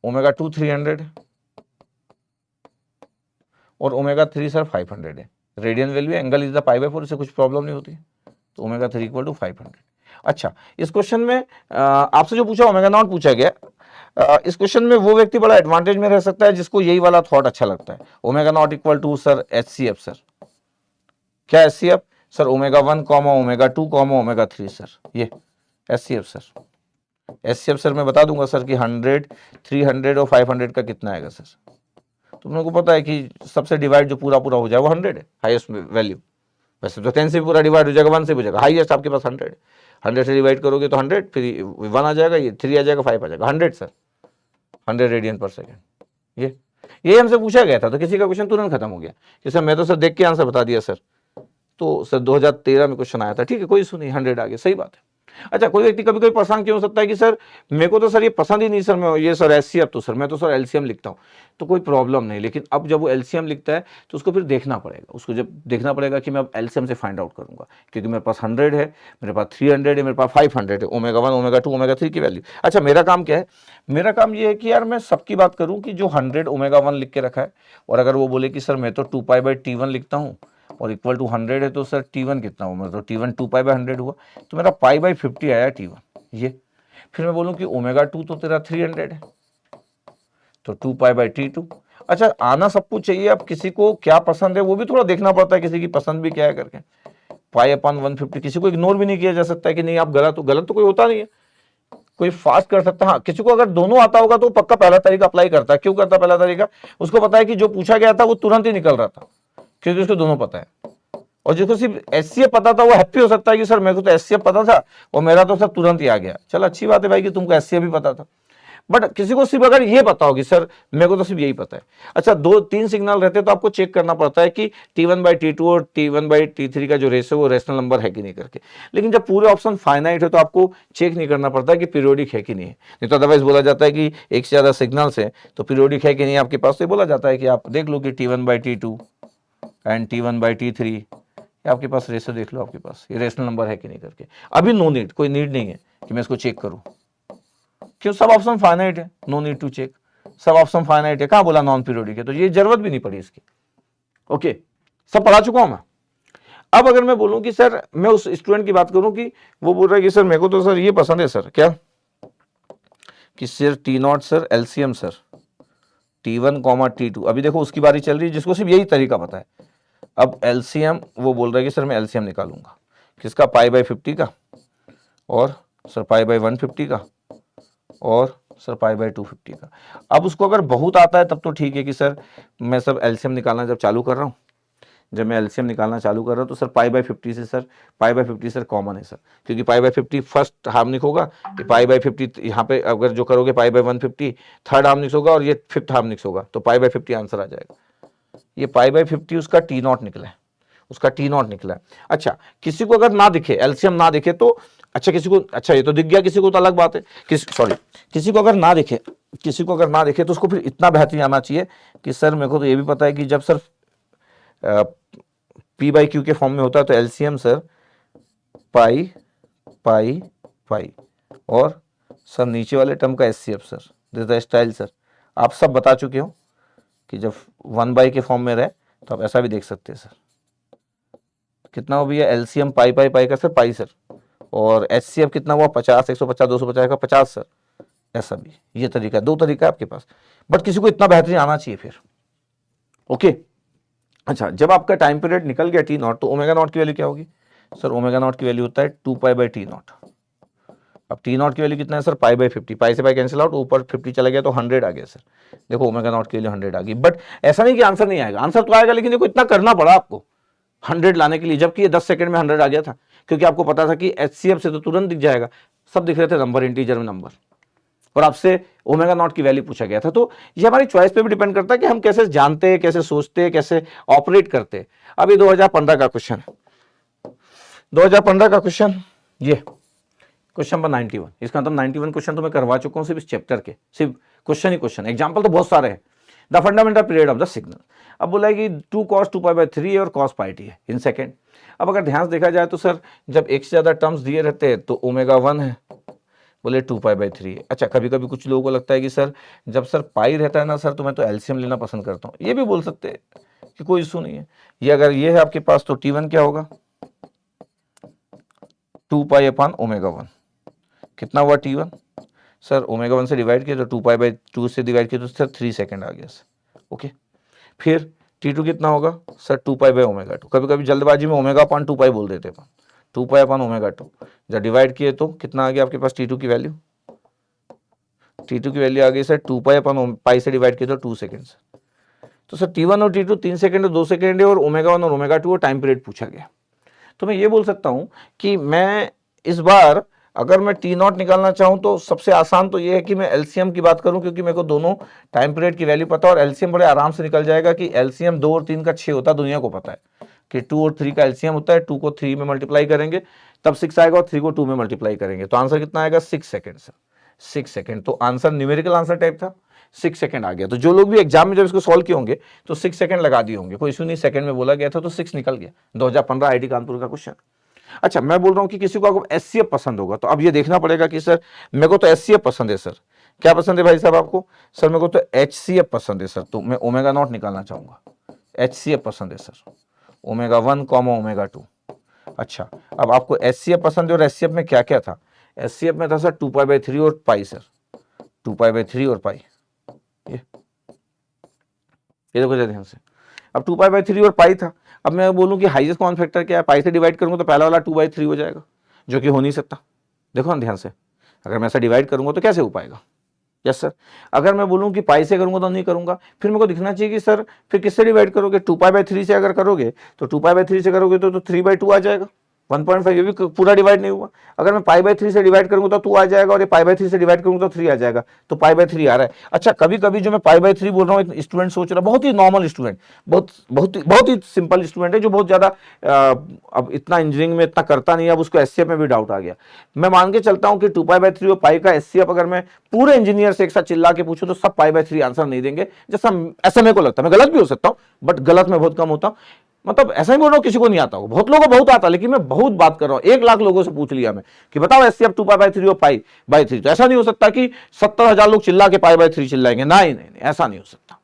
ओमेगा 2 300 है, और ओमेगा 3 सर 500 है, radian value, angle is the π/4, इससे कुछ प्रॉब्लम नहीं होती, तो ओमेगा 3 = 500। अच्छा इस क्वेश्चन में आपसे जो पूछा ओमेगा नॉट पूछा गया, इस क्वेश्चन में वो व्यक्ति बड़ा एडवांटेज में रह सकता है जिसको यही वाला थॉट अच्छा लगता है, omega naught = sir HCF, sir क्या HCF sir, omega 1, omega 2, omega 3 sir, ये HCF सर, HCF सर मैं बता दूंगा सर कि 100, 300 और 500 का कितना आएगा सर, तो मेरे को पता है कि सबसे डिवाइड जो पूरा पूरा हो जाए वो 100 है, हाईएस्ट वैल्यू, वैसे तो 10 से भी पूरा डिवाइड हो जाएगा, 1 से भी हो जाएगा, हाईएस्ट आपके पास 100 है, 100 से डिवाइड करोगे तो 100, फिर 1 आ जाएगा, ये 3 आ जाएगा, 5 आ जाएगा, 100 सर, 100 रेडियन पर सेकेंड। ये हमसे पूछा गया था, तो किसी का क्वेश्चन तुरंत खत्म हो गया कि सर मैं तो सर देख के आंसर बता दिया सर, तो सर 2013 में क्वेश्चन आया था, ठीक है कोई इशू नहीं, 100 आ गया, सही बात है। अच्छा कोई व्यक्ति कभी कभी परेशान क्यों हो सकता है कि सर मेरे को तो सर ये पसंद ही नहीं सर, मैं ये सर HCF, तो सर मैं तो सर LCM लिखता हूँ, तो कोई प्रॉब्लम नहीं, लेकिन अब जब वो LCM लिखता है तो उसको फिर देखना पड़ेगा, उसको जब देखना पड़ेगा कि मैं अब LCM से फाइंड आउट करूंगा, क्योंकि मेरे पास 100 है, मेरे पास 300 है, मेरे पास 500 है, ओमेगा 1, ओमेगा 2, ओमेगा 3 की वैल्यू। अच्छा मेरा काम क्या है, मेरा काम ये है कि यार मैं सबकी बात करूँ कि जो 100 ओमेगा 1 लिख के रखा है, और अगर वो बोले कि सर मैं तो 2 π/T1 लिखता हूँ और = 100 है, तो सर T1 कितना हुआ, मतलब T1 2 π/100 हुआ, तो मेरा π/50 आया T1, ये फिर मैं बोलूं कि ओमेगा 2 तो तेरा 300 है, तो 2 π/T2। अच्छा आना सब कुछ चाहिए, अब किसी को क्या पसंद है वो भी थोड़ा देखना पड़ता है, किसी की पसंद भी क्या है करके, π/150, किसी को इग्नोर भी नहीं किया जा सकता है कि नहीं आप गलत तो कोई होता नहीं है, कोई फास्ट कर सकता है। हाँ किसी को अगर दोनों आता होगा तो पक्का पहला तरीका अप्लाई करता है, क्यों करता है पहला तरीका, उसको पता है कि जो पूछा गया था वो तुरंत ही निकल रहा था, क्योंकि उसको दोनों पता है, और जिसको सिर्फ HCF पता था वो हैप्पी हो सकता है कि सर मेरे को तो HCF पता था और मेरा तो सर तुरंत ही आ गया, चल अच्छी बात है भाई कि तुमको HCF भी पता था। बट किसी को सिर्फ अगर ये पता होगी सर मेरे को तो सिर्फ यही पता है, अच्छा 2-3 सिग्नल रहते तो आपको चेक करना पड़ता है कि T1/T2 और T1/T3 का जो रेशियो वो रेशनल नंबर है कि नहीं करके। लेकिन जब पूरे ऑप्शन फाइनाइट है तो आपको चेक नहीं करना पड़ता कि पीरियोडिक है कि नहीं है। नहीं तो अदरवाइज बोला जाता है कि एक से ज़्यादा सिग्नल्स है तो पीरियोडिक है कि नहीं आपके पास, तो बोला जाता है कि आप देख लो कि T1/T2 एंड T1/T3 आपके पास रेशियो देख लो, आपके पास ये रेशनल नंबर है कि नहीं करके। अभी नो नीड, कोई नीड नहीं है कि मैं इसको चेक करूं, क्यों सब ऑप्शन फाइनाइट है, नो नीड टू चेक, सब ऑप्शन फाइनाइट है। कहां बोला नॉन पीरियोडिक है, तो ये जरूरत भी नहीं पड़ी इसकी। ओके, सब पढ़ा चुका हूं मैं। अब अगर मैं बोलूं कि सर मैं उस स्टूडेंट की बात करूं कि वो बोल रहा है कि सर मेरे को तो सर ये पसंद है सर, क्या कि sir T0 sir LCM sir T1, T2। अभी देखो उसकी बारी चल रही है जिसको सिर्फ यही तरीका पता है। अब एलसीएम वो बोल रहा है कि सर मैं एलसीएम निकालूंगा किसका, π/50 का, और सर π/150 का, और सर π/250 का। अब उसको अगर बहुत आता है तब तो ठीक है कि सर मैं सब एलसीएम निकालना जब चालू कर रहा हूँ, जब मैं एलसीएम निकालना चालू कर रहा हूँ तो सर π/50 से सर π/50 सर कॉमन है सर, क्योंकि π/50 फर्स्ट हार्मोनिक होगा, π/50 यहाँ पे अगर जो करोगे π/150 थर्ड हार्मोनिक्स होगा और ये फिफ्थ हार्मोनिक्स होगा, तो π/50 आंसर आ जाएगा। ये π/50 उसका T0 निकला है, उसका T0 निकला है। अच्छा किसी को अगर ना दिखे, एलसीएम ना दिखे तो अच्छा, किसी को अच्छा ये तो दिख गया, किसी को तो अलग बात है, किसी को अगर ना दिखे, किसी को अगर ना दिखे तो उसको फिर इतना बेहतरीन आना चाहिए कि सर मेरे को तो ये भी पता है कि जब सर P/Q के फॉर्म में होता है तो एलसीएम सर पाई पाई पाई, और सर नीचे वाले टर्म का HCF sir, this the style sir. आप सब बता चुके हो कि जब 1/, के फॉर्म में रहे तो आप ऐसा भी देख सकते हैं सर। कितना हो भैया, एलसीएम पाई पाई पाई का सर पाई सर, और एचसीएफ कितना हुआ 50, 150, 250 का 50 सर, ऐसा भी। ये तरीका, दो तरीका है आपके पास, बट किसी को इतना बेहतरीन आना चाहिए फिर। ओके अच्छा, जब आपका टाइम पीरियड निकल गया T0 तो ω0 की वैल्यू क्या होगी सर, ω0 की वैल्यू होता है 2π/T0। अब T0 की वैल्यू कितना है सर, π/50, पाई से पाई कैंसिल आउट, ऊपर 50 चला गया तो 100 आ गया सर। देखो ω0 की वैल्यू 100 आ गई, बट ऐसा नहीं कि आंसर नहीं आएगा, आंसर तो आएगा, लेकिन देखो इतना करना पड़ा आपको 100 लाने के लिए, जबकि ये 10 सेकंड में 100 आ गया था, क्योंकि आपको पता था कि एचसीएफ से तो तुरंत दिख जाएगा, सब दिख रहे थे नंबर, इंटीजर में नंबर, और आपसे ω0 की वैल्यू पूछा गया था। तो ये हमारी चॉइस पे भी डिपेंड करता है कि हम कैसे जानते हैं, कैसे सोचते हैं, कैसे ऑपरेट करते हैं। अब ये 2015 का क्वेश्चन, 2015 का क्वेश्चन, ये क्वेश्चन नंबर 91, इसका मतलब 91 क्वेश्चन तो मैं करवा चुका हूं सिर्फ इस चैप्टर के, सिर्फ क्वेश्चन ही क्वेश्चन, एग्जाम्पल तो बहुत सारे हैं। The fundamental period of the signal, अब बोला है कि 2 cos 2π/3 और cos πt है इन सेकेंड। अब अगर ध्यान से देखा जाए तो सर जब एक से ज्यादा टर्म्स दिए रहते हैं तो ω1 है, बोले 2π/3 है। अच्छा कभी कभी कुछ लोगों को लगता है कि सर जब सर पाई रहता है ना सर तो मैं तो एलसीएम लेना पसंद करता हूँ, ये भी बोल सकते हैं कि कोई इशू नहीं है। ये अगर ये है आपके पास तो T1 क्या होगा, 2π/ω1, कितना हुआ T1 सर, ω1 से डिवाइड किया तो 2π/2 से डिवाइड किया तो सर 3 सेकेंड आ गया सर। ओके, फिर T2 कितना होगा सर, 2π/ω2, कभी कभी जल्दबाजी में ω/2π बोल देते हैं, 2π/ω2, जब डिवाइड किए तो कितना आ गया आपके पास T2 की वैल्यू, T2 की वैल्यू आ गई सर 2π/π से डिवाइड किया तो 2 सेकेंड। तो सर T1 और T2 3 सेकेंड और 2 सेकेंड है, और ω1 और ω2 और टाइम पीरियड पूछा गया। तो मैं ये बोल सकता हूं कि मैं इस बार अगर मैं T0 निकालना चाहूं तो सबसे आसान तो ये है कि मैं एलसीएम की बात करूं, क्योंकि मेरे को दोनों टाइम पीरियड की वैल्यू पता है, और एलसीएम बड़े आराम से निकल जाएगा कि एलसीएम 2 और 3 का 6 होता है, दुनिया को पता है कि 2 और 3 का एलसीएम होता है, 2 को 3 में मल्टीप्लाई करेंगे तब 6 आएगा, और 3 को 2 में मल्टीप्लाई करेंगे तो आंसर कितना आएगा, 6 सेकेंड सर, 6 सेकेंड। तो आंसर न्यूमेरिकल आंसर टाइप था, 6 सेकेंड आ गया। तो जो लोग भी एग्जाम में जब इसको सॉल्व किए होंगे तो 6 सेकेंड लगा दिए होंगे, कोई इशू नहीं, सेकंड में बोला गया था तो 6 निकल गया। 2015 आईआईटी कानपुर का क्वेश्चन। अच्छा मैं बोल रहा हूं कि किसी को अगर एचसीएफ पसंद होगा तो अब ये देखना पड़ेगा कि सर मेरे को तो एचसीएफ पसंद है सर, क्या पसंद है भाई साहब आपको, सर मेरे को तो एचसीएफ पसंद है सर, तो मैं ω0 निकालना चाहूंगा, एचसीएफ पसंद है सर, ω1, ω2। अच्छा अब आपको एचसीएफ पसंद है, और एचसीएफ में क्या क्या था, एचसीएफ में था सर 2π/3 और पाई सर, 2π/3 और पाई, ये देखो ध्यान से। अब 2π/3 और पाई था, अब मैं बोलूं कि हाईएस्ट कॉमन फैक्टर क्या है, पाई से डिवाइड करूंगा तो पहला वाला 2/3 हो जाएगा, जो कि हो नहीं सकता। देखो ना ध्यान से, अगर मैं ऐसा डिवाइड करूंगा तो कैसे हो पाएगा, यस सर। अगर मैं बोलूं कि पाई से करूंगा तो नहीं करूंगा, फिर मेरे को दिखना चाहिए कि सर फिर किससे डिवाइड करोगे, 2π/3 से अगर करोगे तो 2π/3 से करोगे तो 3/2 आ जाएगा, 1.5 ये भी पूरा डिवाइड नहीं हुआ। अगर मैं पाई बाय 3 से डिवाइड करूंगा तो 2 आ जाएगा, और ये पाई बाय 3 से डिवाइड करूंगा तो 3 आ जाएगा, तो पाई बाय 3 आ रहा है। अच्छा, कभी कभी जो मैं पाई बाय 3 बोल रहा हूँ, एक स्टूडेंट सोच रहा है, बहुत ही नॉर्मल स्टूडेंट, बहुत ही सिंपल स्टूडेंट है, जो बहुत ज्यादा अब इतना इंजीनियरिंग में इतना करता नहीं है, अब उसको एचसीएफ में भी डाउट आ गया। मैं मान के चलता हूँ कि 2 पाई बाय 3 और पाई का एचसीएफ अगर मैं पूरे इंजीनियर से एक साथ चिल्ला के पूछूं तो सब पाई बाय 3 आंसर नहीं देंगे, जैसा ऐसा मेरे को लगता है। मैं गलत भी हो सकता हूँ, बट गलत में बहुत कम होता हूँ। मतलब ऐसा ही बोल रहा हूँ, किसी को नहीं आता हो, बहुत लोगों को बहुत आता, लेकिन मैं बहुत बात कर रहा हूँ, 1 लाख लोगों से पूछ लिया मैं कि बताओ एचसीएफ 2 पाई बाय 3 और पाई बाय 3। तो ऐसा नहीं हो सकता कि 70,000 लोग चिल्ला के पाई बाय 3 चिल्लाएंगे, नहीं नहीं नहीं, ऐसा नहीं हो सकता।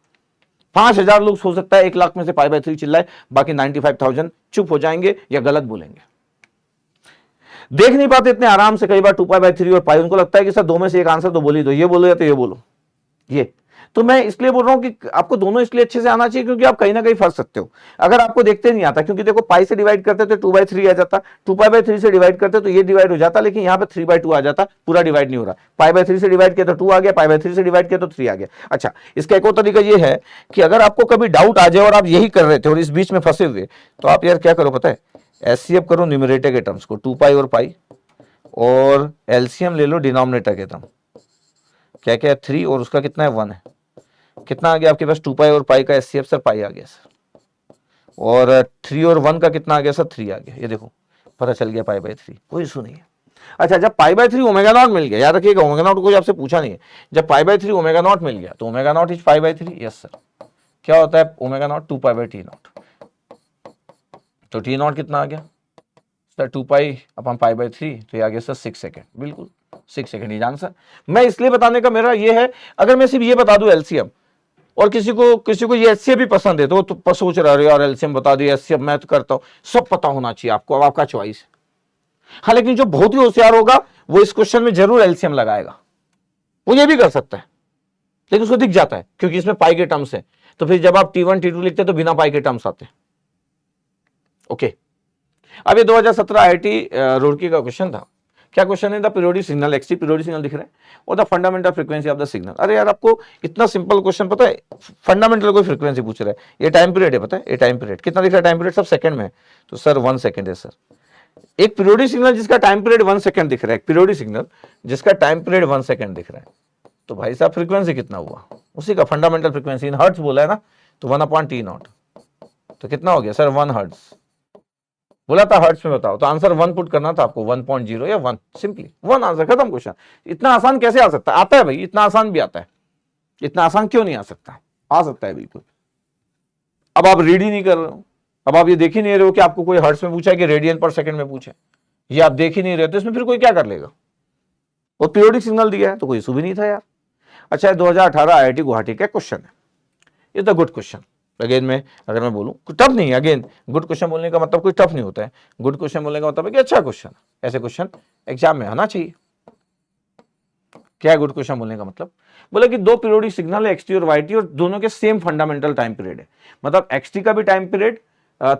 5,000 लोग हो सकता है 1 लाख में से पाई बाय 3 चिल्लाए, बाकी 95,000 चुप हो जाएंगे या गलत बोलेंगे। देख नहीं पाते इतने आराम से कई बार 2 पाई बाय 3 और पाई, उनको लगता है कि सर दो में से एक आंसर तो बोली दो, ये बोलो या तो ये बोलो, ये। तो मैं इसलिए बोल रहा हूं कि आपको दोनों इसलिए अच्छे से आना चाहिए क्योंकि आप कहीं ना कहीं फंस सकते हो अगर आपको देखते नहीं आता। क्योंकि देखो, पाई से डिवाइड करते तो 2 बाय 3 आ जाता, 2 पाई बाय 3 से डिवाइड करते तो ये डिवाइड हो जाता, लेकिन यहां पे 3 बाय 2 आ जाता, पूरा डिवाइड नहीं हो रहा। पाई बाय 3 से डिवाइड किया तो 2 आ गया, पाई बाय 3 से डिवाइड किया तो 3 आ गया। अच्छा, इसका एक और तरीका ये है कि अगर आपको कभी डाउट आ जाए और आप यही कर रहे थे और इस बीच में फंसे हुए, तो आप यार क्या करो पता है, एचसीएफ करो न्यूमरेटर के टर्म्स को, 2 पाई और पाई, और एलसीएम ले लो डिनोमिनेटर के टर्म। क्या क्या है, 3 और उसका कितना है, 1 है। कितना आ गया आपके पास, 2 पाई और पाई का एचसीएफ सर पाई आ गया सर, और 3 और 1 का कितना आ गया सर, 3 आ गया। ये देखो पता चल गया पाई बाय 3, कोई इशू नहीं है। अच्छा, जब पाई बाय 3 ओमेगा नॉट मिल गया, याद रखिएगा ओमेगा नॉट कोई आपसे पूछा नहीं है, जब पाई बाय 3 ओमेगा नॉट मिल गया तो omega not is pi by 3। Yes sir, क्या होता है omega naught, 2 pi by T not. तो टी नॉट कितना आ गया sir, 2 pi upon pi by 3, तो ये आ गया सर 6 सेकेंड, बिल्कुल 6 सेकेंड इज आंसर। मैं इसलिए बताने का मेरा ये है, अगर मैं सिर्फ ये बता दूं एलसीएम, और किसी को ये एचसीएफ भी पसंद है तो सोच रहा है यार एलसीएम बता दिया, एचसीएफ मैं तो करता हूं, सब पता होना चाहिए आपको, अब आपका चॉइस है। हाँ, लेकिन जो बहुत ही होशियार होगा वो इस क्वेश्चन में जरूर एलसीएम लगाएगा, वो ये भी कर सकता है, लेकिन उसको दिख जाता है क्योंकि इसमें पाई के टर्म्स है। तो फिर जब आप T1 T2 लिखते हैं तो बिना पाई के टर्म्स आते हैं। ओके, अब ये 2017 आईआईटी रुड़की का क्वेश्चन था। क्या क्वेश्चन है, the periodic signal x t, periodic signal दिख रहा है, और the fundamental frequency of the signal. अरे यार, आपको इतना सिंपल क्वेश्चन पता है, फंडामेंटल कोई फ्रीक्वेंसी पूछ रहा है, ये टाइम पीरियड है, पता है ये टाइम पीरियड कितना दिख रहा है, टाइम पीरियड सब सेकंड में है, तो सर 1 सेकंड है सर। एक पीरियोडिक सिग्नल जिसका टाइम पीरियड 1 सेकंड दिख रहा है, पीरियोडिक सिग्नल जिसका टाइम पीरियड 1 सेकंड दिख रहा है, तो भाई साहब फ्रीक्वेंसी कितना हुआ, उसी का फंडामेंटल फ्रीक्वेंसी इन हर्ट्ज बोला है ना, तो 1/T0, तो कितना हो गया सर 1 हर्ट्ज। बोला था हर्ट्ज में बताओ, तो आंसर 1 पुट करना था आपको, 1.0 या 1, सिंपली 1 आंसर, खत्म क्वेश्चन। इतना आसान कैसे आ सकता है, आता है भाई, इतना आसान भी आता है, इतना आसान क्यों नहीं आ सकता, आ सकता है बिल्कुल। अब आप रीड ही नहीं कर रहे हो, अब आप ये देख ही नहीं रहे हो कि आपको कोई हर्ट्ज में पूछा है कि रेडियन पर सेकंड में पूछे, ये आप देख ही नहीं रहे, तो इसमें फिर कोई क्या कर लेगा, वो पीरियोडिक सिग्नल दिया है तो कोई इशू भी नहीं था यार। अच्छा, 2018 आईआईटी गुवाहाटी का क्वेश्चन है, is the good question. Again में अगर मैं बोलूं टफ नहीं है, अगेन गुड क्वेश्चन बोलने का मतलब कोई टफ नहीं होता है, गुड क्वेश्चन बोलने का मतलब है कि अच्छा क्वेश्चन, ऐसे क्वेश्चन एग्जाम में आना चाहिए। क्या है गुड क्वेश्चन बोलने का मतलब, बोले कि 2 पीरियोडिक सिग्नल है एक्सटी और वाईटी, और दोनों के सेम फंडामेंटल टाइम पीरियड है। मतलब एक्सटी का भी टाइम पीरियड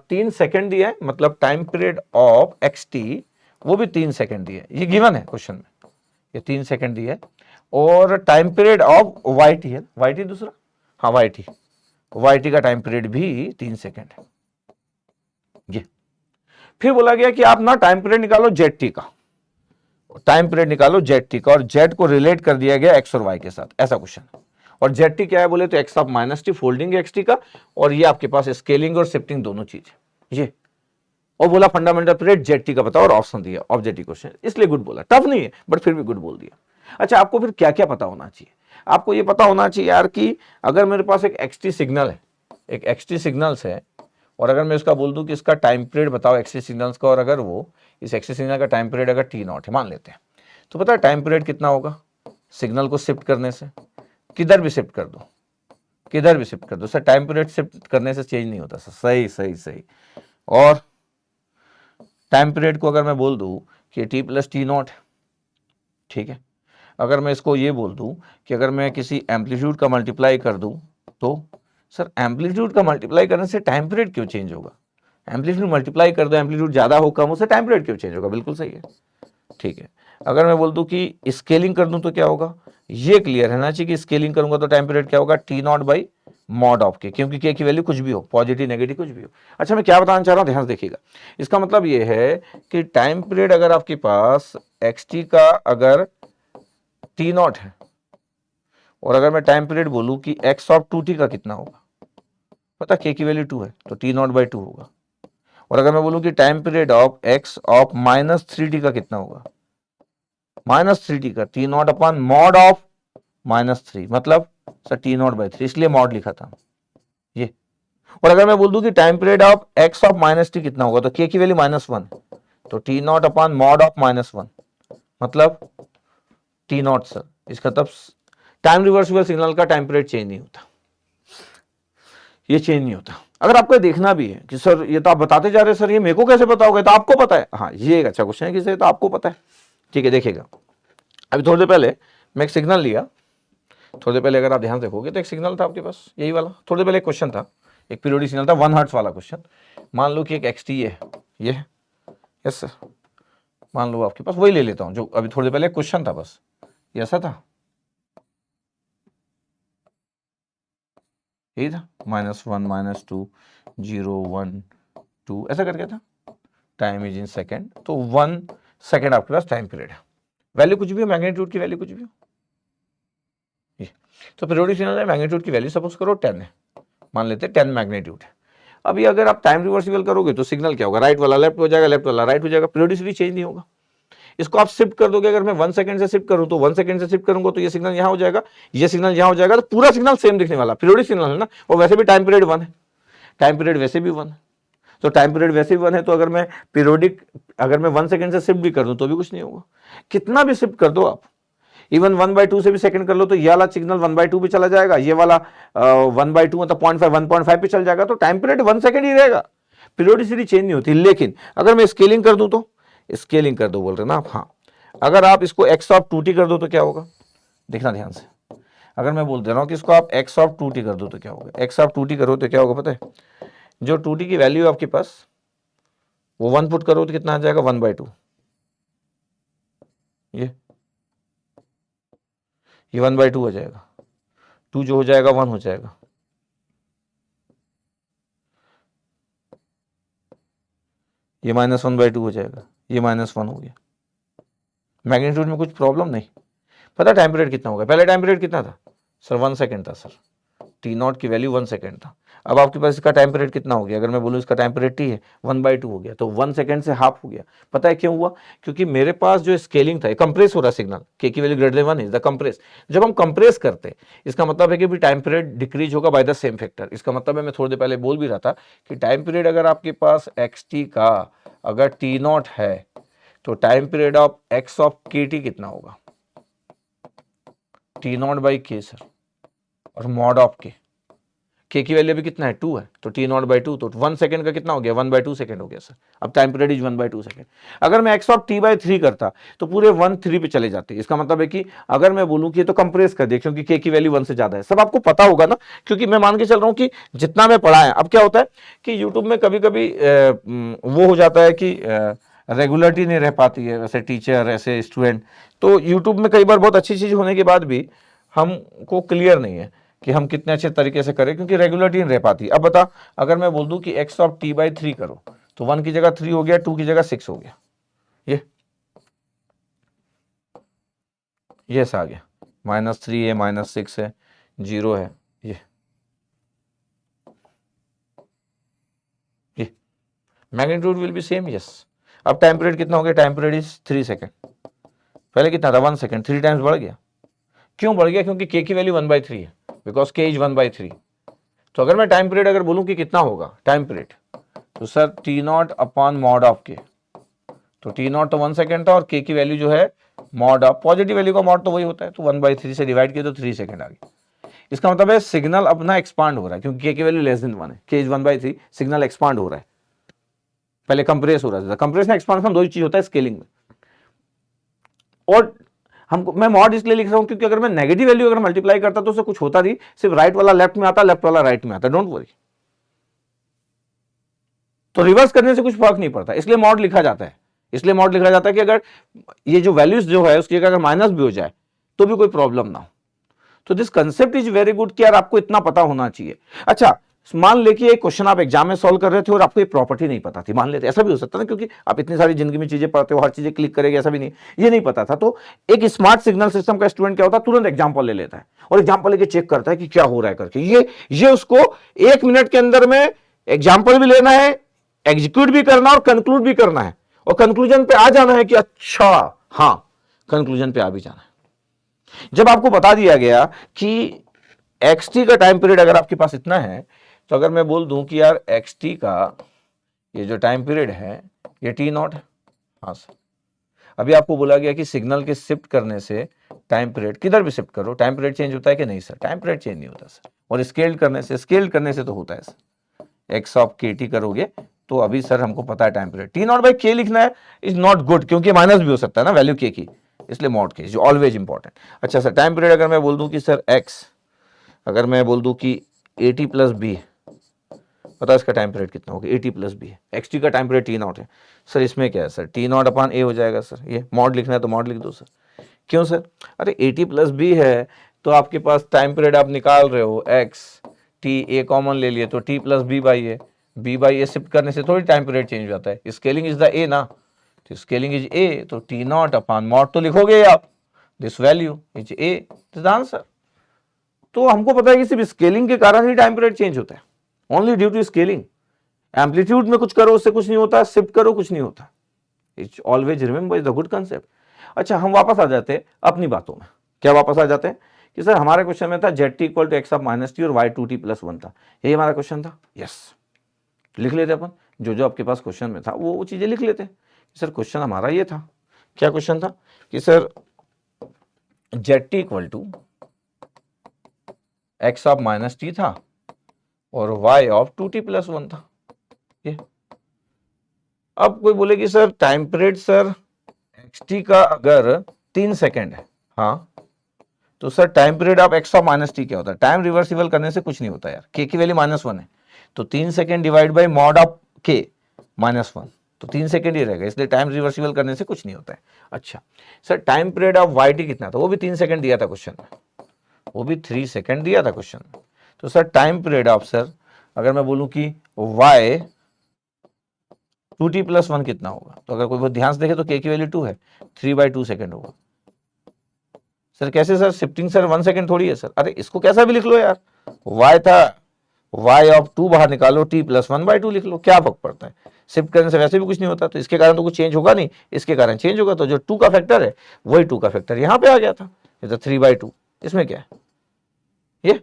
3 सेकंड दिया है, मतलब टाइम पीरियड ऑफ एक्सटी वो भी 3 सेकंड दिया है, ये गिवन है क्वेश्चन में, ये 3 सेकंड दिया है। और टाइम पीरियड ऑफ वाईटी है, वाईटी दूसरा, हाँ वाईटी का टाइम पीरियड भी 3 सेकंड है। ये फिर बोला गया कि आप ना टाइम पीरियड निकालो जेड टी का, टाइम पीरियड निकालो जेड टी का, और जेड को रिलेट कर दिया गया एक्स और वाई के साथ, ऐसा क्वेश्चन। और जेड टी क्या है बोले तो x of minus T, folding x t का, और ये आपके पास स्केलिंग और शिफ्टिंग दोनों चीज है ये। और बोला फंडामेंटल पीरियड जेड टी का बताओ, और ऑप्शन दिया ऑब्जेक्टिव क्वेश्चन, इसलिए गुड बोला, टफ नहीं है बट फिर भी गुड बोल दिया। अच्छा, आपको फिर क्या क्या पता होना चाहिए, आपको ये पता होना चाहिए यार कि अगर मेरे पास एक एक्सटी सिग्नल है, एक एक्सटी सिग्नल्स है, और अगर मैं इसका बोल दूं कि इसका टाइम पीरियड बताओ एक्सटी सिग्नल्स का, और अगर वो इस एक्सटी सिग्नल का टाइम पीरियड अगर T0 है मान लेते हैं, तो पता है टाइम पीरियड कितना होगा, सिग्नल को शिफ्ट करने से, किधर भी शिफ्ट कर दो, किधर भी शिफ्ट कर दो सर, टाइम पीरियड शिफ्ट करने से चेंज नहीं होता सर, सही सही सही। और टाइम पीरियड को अगर मैं बोल दूं कि T+T0, ठीक है, अगर मैं इसको ये बोल दूं कि अगर मैं किसी एम्पलीट्यूड का मल्टीप्लाई कर दूं, तो सर एम्पलीट्यूड का मल्टीप्लाई करने से टाइम पीरियड क्यों चेंज होगा, एम्पलीट्यूड मल्टीप्लाई कर दो, एम्पलीट्यूड ज्यादा हो कम हो, से टाइम पीरियड क्यों चेंज होगा, बिल्कुल सही है, ठीक है। अगर मैं बोल दूं कि स्केलिंग कर दूं तो क्या होगा, ये क्लियर रहना चाहिए कि स्केलिंग करूंगा तो टाइम पीरियड क्या होगा, T not by mod of के, क्योंकि के की वैल्यू कुछ भी हो, पॉजिटिव नेगेटिव कुछ भी हो। अच्छा मैं क्या बताना चाह रहा हूं, ध्यान से देखिएगा। इसका मतलब ये है कि टाइम पीरियड अगर आपके पास एक्स टी का अगर टी नॉट है, और अगर मैं टाइम पीरियड बोलूं कि एक्स ऑफ टू टी का कितना होगा, पता के की वैल्यू 2 है तो टी नॉट बाई 2 होगा। और अगर मैं बोलूं कि time period of x of minus 3t का कितना होगा, माइनस 3t का T not upon mod of -3, मतलब सर टी नॉट बाई 3, इसलिए मॉड लिखा था ये। और अगर मैं बोल दूं कि time period of x of -t कितना होगा, तो के की वैल्यू -1, तो T not upon mod of -1, मतलब टी नॉट सर। इसका तब टाइम रिवर्सिबल सिग्नल का टाइम पीरियड चेंज नहीं होता, ये चेंज नहीं होता। अगर आपको देखना भी है कि सर ये तो आप बताते जा रहे हैं, सर ये मेरे को कैसे पता होगा, तो आपको पता है, हाँ ये एक अच्छा क्वेश्चन है कि सर तो आपको पता है। ठीक है, देखिएगा अभी थोड़ी देर पहले मैं एक सिग्नल लिया, थोड़ी देर पहले अगर आप ध्यान देखोगे तो एक सिग्नल था आपके पास यही वाला, थोड़ी देर पहले एक क्वेश्चन था, एक पीरियोडिक सिग्नल था 1 हर्ट्ज वाला क्वेश्चन। मान लो कि एक एक्स टी है, ये है, यस सर, मान लो आपके पास वही ले लेता हूं जो अभी थोड़ी देर पहले क्वेश्चन था, बस ये ऐसा था, यही था, -1 -2 0 1 2 ऐसा करके था। टाइम इज इन सेकेंड, तो 1 सेकेंड आपके पास टाइम पीरियड है, वैल्यू कुछ भी हो, मैग्नीट्यूड की वैल्यू कुछ भी हो। ये तो पीरियोडिक सिग्नल में मैग्नीट्यूड की वैल्यू सपोज करो 10 है, मान लेते हैं 10 मैग्नीट्यूड है। अभी अगर आप टाइम रिवर्सिबल करोगे तो सिग्नल क्या होगा, राइट वाला लेफ्ट हो जाएगा, लेफ्ट वाला राइट हो जाएगा, पीरियोडिसिटी चेंज नहीं होगा। इसको आप शिफ्ट कर दोगे, अगर मैं 1 सेकंड से शिफ्ट करूं तो 1 सेकंड से शिफ्ट करूंगा तो ये सिग्नल यहां हो जाएगा, ये सिग्नल यहां हो जाएगा, तो पूरा सिग्नल सेम दिखने वाला, पीरियोडिक सिग्नल है ना, और वैसे भी टाइम पीरियड 1 है, टाइम पीरियड वैसे भी 1 है, तो टाइम पीरियड वैसे भी 1 है, तो अगर मैं पीरियोडिक अगर मैं 1 सेकंड से शिफ्ट भी कर दूं तो भी कुछ नहीं होगा, कितना भी शिफ्ट कर दो आप, इवन 1/2 से भी सेकंड कर लो तो ये वाला सिग्नल 1/2 पे चला जाएगा, ये वाला 1/2 मतलब 0.5 1.5 पे चल जाएगा, तो टाइम पीरियड 1 सेकंड ही रहेगा, पीरियोडिसिटी चेंज नहीं होती। लेकिन अगर मैं स्केलिंग कर दूं तो, स्केलिंग कर दो बोल रहे ना आप, हाँ अगर आप इसको x ऑफ 2t कर दो तो क्या होगा, देखना ध्यान से, अगर मैं बोल दे रहा हूं कि इसको आप x ऑफ 2t कर दो तो क्या होगा, x ऑफ 2t करो तो क्या होगा पता है, जो 2t की वैल्यू है आपके पास वो 1 पुट करो तो कितना आ जाएगा 1/2, ये 1/2 हो जाएगा, 2 जो हो जाएगा 1 हो जाएगा, ये -1/2 हो जाएगा, ये -1 हो गया, मैग्नीट्यूड में कुछ प्रॉब्लम नहीं। पता टाइम पीरियड कितना होगा, पहले टाइम पीरियड कितना था सर 1 सेकंड था सर, टी नॉट की वैल्यू 1 सेकंड था, अब आपके पास इसका टाइम पीरियड कितना हो गया, अगर मैं बोलूँ इसका टाइम पीरियड टी है 1/2 हो गया, तो 1 सेकंड से हाफ हो गया। पता है क्यों हुआ, क्योंकि मेरे पास जो स्केलिंग था कंप्रेस हो रहा सिग्नल, के की value greater than 1 is the compress, जब हम कंप्रेस करते हैं इसका मतलब है कि टाइम पीरियड डिक्रीज होगा बाय द सेम फैक्टर। इसका मतलब है, मैं थोड़ी देर पहले बोल भी रहा था कि टाइम पीरियड अगर आपके पास एक्स टी का अगर टी नॉट है तो time period of x of के टी कितना होगा, टी नॉट बाई के सर, और मॉड ऑफ के की वैल्यू भी कितना है 2 है, तो टी नॉट बाई 2, तो 1 सेकंड का कितना हो गया 1/2 सेकंड हो गया सर, अब टाइम पीरियड इज 1/2 सेकंड। अगर मैं एक्स ऑफ टी बाई 3 करता तो पूरे 1/3 पे चले जाते, इसका मतलब है कि अगर मैं बोलूं कि ये तो कंप्रेस कर दिया क्योंकि के की वैल्यू 1 से ज्यादा है, सब आपको पता होगा ना, क्योंकि मैं मान के चल रहा हूं कि जितना मैं पढ़ा है। अब क्या होता है कि यूट्यूब में कभी कभी वो हो जाता है कि रेगुलरिटी नहीं रह पाती है, वैसे टीचर ऐसे स्टूडेंट, तो यूट्यूब में कई बार बहुत अच्छी चीज होने के बाद भी हमको क्लियर नहीं है कि हम कितने अच्छे तरीके से करें, क्योंकि रेगुलरिटी नहीं रह पाती। अब बता, अगर मैं बोल दूं कि x ऑफ t बाई 3 करो तो 1 की जगह 3 हो गया, 2 की जगह 6 हो गया, ये ऐसा आ गया, -3 है, -6 है, 0 है, ये magnitude will be same, yes. अब टाइम पीरियड कितना हो गया, टाइम पीरियड इज 3 सेकेंड, पहले कितना था 1 सेकेंड, 3 टाइम्स बढ़ गया। क्यों बढ़ गया, क्योंकि k की वैल्यू 1/3 है, बिकॉज k इज 1/3। तो अगर मैं टाइम पीरियड अगर बोलूं कि कितना होगा टाइम पीरियड, तो sir T not upon mod of के, तो टी नॉट तो 1 सेकंड था और के की वैल्यू जो है मॉड ऑफ, पॉजिटिव वैल्यू का मॉड तो वही होता है, तो 1/3 से डिवाइड किया तो 3 सेकंड आ गया। इसका मतलब है सिग्नल अपना एक्सपांड हो रहा है, क्योंकि के की वैल्यू लेस देन 1 है, के इज 1/3, सिग्नल एक्सपांड हो रहा है, पहले कंप्रेस हो रहा था, कंप्रेशन एक्सपांशन दो ही चीज होता है स्केलिंग में। और हमको मैं मॉड इसलिए लिख रहा हूं क्योंकि अगर मैं नेगेटिव वैल्यू अगर मल्टीप्लाई करता तो उससे कुछ होता नहीं, सिर्फ राइट वाला लेफ्ट में आता, लेफ्ट वाला राइट में आता, डोंट वरी। तो रिवर्स करने से कुछ फर्क नहीं पड़ता, इसलिए मॉड लिखा जाता है इसलिए मॉड लिखा जाता है कि अगर ये जो वैल्यूज जो है उसकी अगर माइनस भी हो जाए तो भी कोई प्रॉब्लम ना हो। तो this concept is very good कि यार आपको इतना पता होना चाहिए। अच्छा, मान ले कि एक क्वेश्चन आप एग्जाम में सॉल्व कर रहे थे और आपको ये प्रॉपर्टी नहीं पता थी, मान लेते, ऐसा भी हो सकता है ना, क्योंकि आप इतनी सारी जिंदगी में चीजें पढ़ते हो, हर चीजें क्लिक करेंगे ऐसा भी नहीं, ये नहीं पता था। तो एक स्मार्ट सिग्नल सिस्टम का स्टूडेंट क्या होता है, तुरंत एग्जाम्पल ले लेता है और एग्जाम्पल लेके चेक करता है कि क्या हो रहा है करके। ये उसको 1 मिनट के अंदर में एग्जाम्पल भी लेना है, एग्जीक्यूट भी करना और कंक्लूड भी करना है, और कंक्लूजन पे आ जाना है कि अच्छा हाँ, कंक्लूजन पे आ भी जाना है। जब आपको बता दिया गया कि एक्सटी का टाइम पीरियड अगर आपके पास इतना है, तो अगर मैं बोल दूं कि यार एक्सटी का ये जो टाइम पीरियड है ये टी नॉट है, हाँ सर। अभी आपको बोला गया कि सिग्नल के शिफ्ट करने से टाइम पीरियड, किधर भी शिफ्ट करो टाइम पीरियड चेंज होता है कि नहीं सर? टाइम पीरियड चेंज नहीं होता सर। और स्केल करने से तो होता है सर। एक्स ऑफ के टी करोगे तो अभी सर हमको पता है time period T not by के लिखना है इज नॉट गुड, क्योंकि माइनस भी हो सकता है ना वैल्यू के की, इसलिए मॉड के जो ऑलवेज इंपॉर्टेंट। अच्छा सर, टाइम पीरियड अगर मैं बोल दूं कि सर एक्स, अगर मैं बोल दूं कि ए टी प्लस बी, पता है इसका टाइम पीरियड कितना होगा? ए टी प्लस बी है। एक्स टी का टाइम पीरियड टी नॉट है सर, इसमें क्या है सर? टी नॉट अपॉन ए हो जाएगा सर। ये मॉड लिखना है तो मॉड लिख दो सर। क्यों सर? अरे ए टी प्लस बी है तो आपके पास टाइम पीरियड आप निकाल रहे हो एक्स, टी ए कॉमन ले लिए तो t plus b by a, b by a shift करने से थोड़ी टाइम पीरियड चेंज हो जाता है। स्केलिंग इज द ए ना, तो स्केलिंग इज ए, तो टी नॉट अपॉन मॉड तो लिखोगे आप, this value is a, this answer. तो हमको पता है कि सिर्फ स्केलिंग के कारण ही टाइम पीरियड चेंज होता है, only due to scaling. Amplitude में कुछ करो उससे कुछ नहीं होता, शिफ्ट करो कुछ नहीं होता। It's always remember, is the good concept. अच्छा, हम वापस आ जाते हैं अपनी बातों में। क्या वापस आ जाते हैं कि सर हमारे क्वेश्चन में था z t equal to x of minus t और y two t plus one था, यही हमारा क्वेश्चन था। यस, लिख लेते अपन, जो जो आपके पास क्वेश्चन में था वो चीजें लिख लेते। सर क्वेश्चन हमारा ये था, क्या क्वेश्चन था कि sir z t equal to x of minus t था और y of two t plus one था। ये अब कोई बोले कि sir time period sir x t का अगर 3 सेकेंड है, हाँ, तो sir time period of x of minus t क्या होता है? टाइम रिवर्सिबल करने से कुछ नहीं होता यार, के की वैल्यू -1 है, तो 3 second divide by mod of के -1, तो 3 सेकेंड ही रहेगा, इसलिए टाइम रिवर्सिबल करने से कुछ नहीं होता है। अच्छा sir, time period of y t कितना था? वो भी 3 सेकेंड दिया था क्वेश्चन में, वो भी 3 सेकेंड दिया था क्वेश्चन में। तो sir time period of sir अगर मैं बोलूं कि y two t plus one कितना होगा, तो अगर कोई बहुत ध्यान से देखे तो के की वैल्यू 2 है, 3/2 सेकेंड होगा। सर कैसे सर? शिफ्टिंग सर 1 सेकेंड थोड़ी है सर। अरे इसको कैसा भी लिख लो यार, y था, y ऑफ 2 बाहर निकालो, t प्लस 1/2 लिख लो, क्या फर्क पड़ता है? शिफ्ट करने से वैसे भी कुछ नहीं होता, तो इसके कारण तो कुछ चेंज होगा नहीं, इसके कारण चेंज होगा। तो जो 2 का फैक्टर है वही 2 का फैक्टर यहाँ पे आ गया था, ये तो 3/2, इसमें क्या है ये?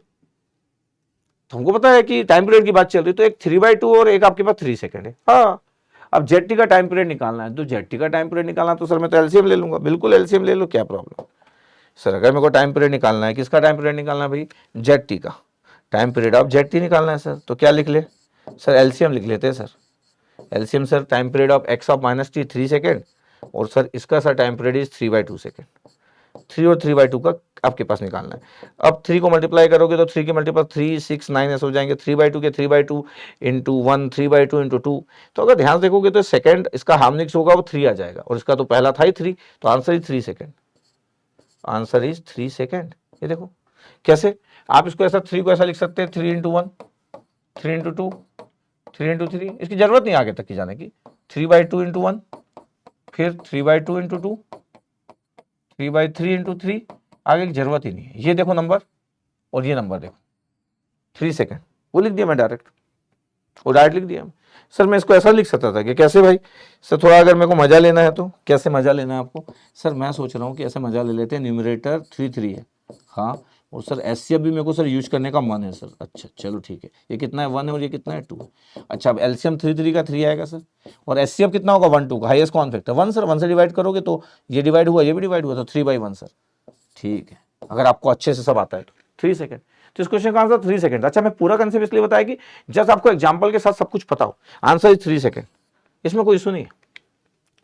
तो हमको पता है कि टाइम पीरियड की बात चल रही, तो एक 3/2 और एक आपके पास 3 सेकेंड है। हाँ, अब जेड टी का टाइम पीरियड निकालना है, तो जेड टी का टाइम पीरियड निकालना तो सर मैं तो एलसीएम ले लूंगा, बिल्कुल एलसीएम ले लो, क्या प्रॉब्लम। सर अगर मेरे को टाइम पीरियड निकालना है, किसका टाइम पीरियड निकालना है भाई? जेड टी का time period of Z T निकालना है सर, तो क्या लिख ले सर? एलसीएम लिख लेते हैं sir. LCM sir time period of x of minus T 3 second, और सर इसका sir time period is 3/2 second. 3 और 3/2 का आपके पास निकालना है। अब 3 को मल्टीप्लाई करोगे तो 3 के मल्टीपल 3, 6, 9 ऐसे हो जाएंगे। 3/2 के 3/2 इंटू 1, 3/2 इंटू 2, तो अगर ध्यान से देखोगे तो सेकेंड इसका हार्मोनिक्स होगा वो 3 आ जाएगा, और इसका तो पहला था ही 3, तो answer is 3 second. Answer is 3 second. ये देखो कैसे आप इसको ऐसा 3 को ऐसा लिख सकते हैं, 3 इंटू 1, 3 इंटू 2, 3 इंटू 3, इसकी जरूरत नहीं आगे तक की जाने की। 3/2 इंटू 1, फिर 3/2 इंटू 2, 3/3 इंटू 3, आगे की जरूरत ही नहीं है। ये देखो नंबर और ये नंबर देखो, 3 सेकेंड, वो लिख दिया मैं डायरेक्ट, वो डायरेक्ट लिख दिया। सर मैं इसको ऐसा लिख सकता था कि कैसे भाई? सर थोड़ा अगर मेरे को मजा लेना है तो कैसे मजा लेना है आपको? सर मैं सोच रहा हूँ कि ऐसे मजा ले लेते हैं, न्यूमरेटर 3 है, हाँ, और सर एचसीएफ भी मेरे को सर यूज करने का मन है सर। अच्छा चलो ठीक है, ये कितना है? 1 है, और ये कितना है? 2 है। अच्छा अब एलसीएम 3 का 3 आएगा सर, और एचसीएफ कितना होगा? 1 2 का, हाईएस्ट कॉमन फैक्टर 1 सर। 1 से डिवाइड करोगे तो ये डिवाइड हुआ, ये भी डिवाइड हुआ, तो 3/1 सर। ठीक है, अगर आपको अच्छे से सब आता है तो 3 सेकेंड। तो इस क्वेश्चन का आंसर 3 सेकेंड। अच्छा मैं पूरा कंसेप्ट इसलिए बताया कि जस्ट आपको एग्जांपल के साथ सब कुछ पता हो। आंसर इज 3 सेकेंड, इसमें कोई इशू नहीं है।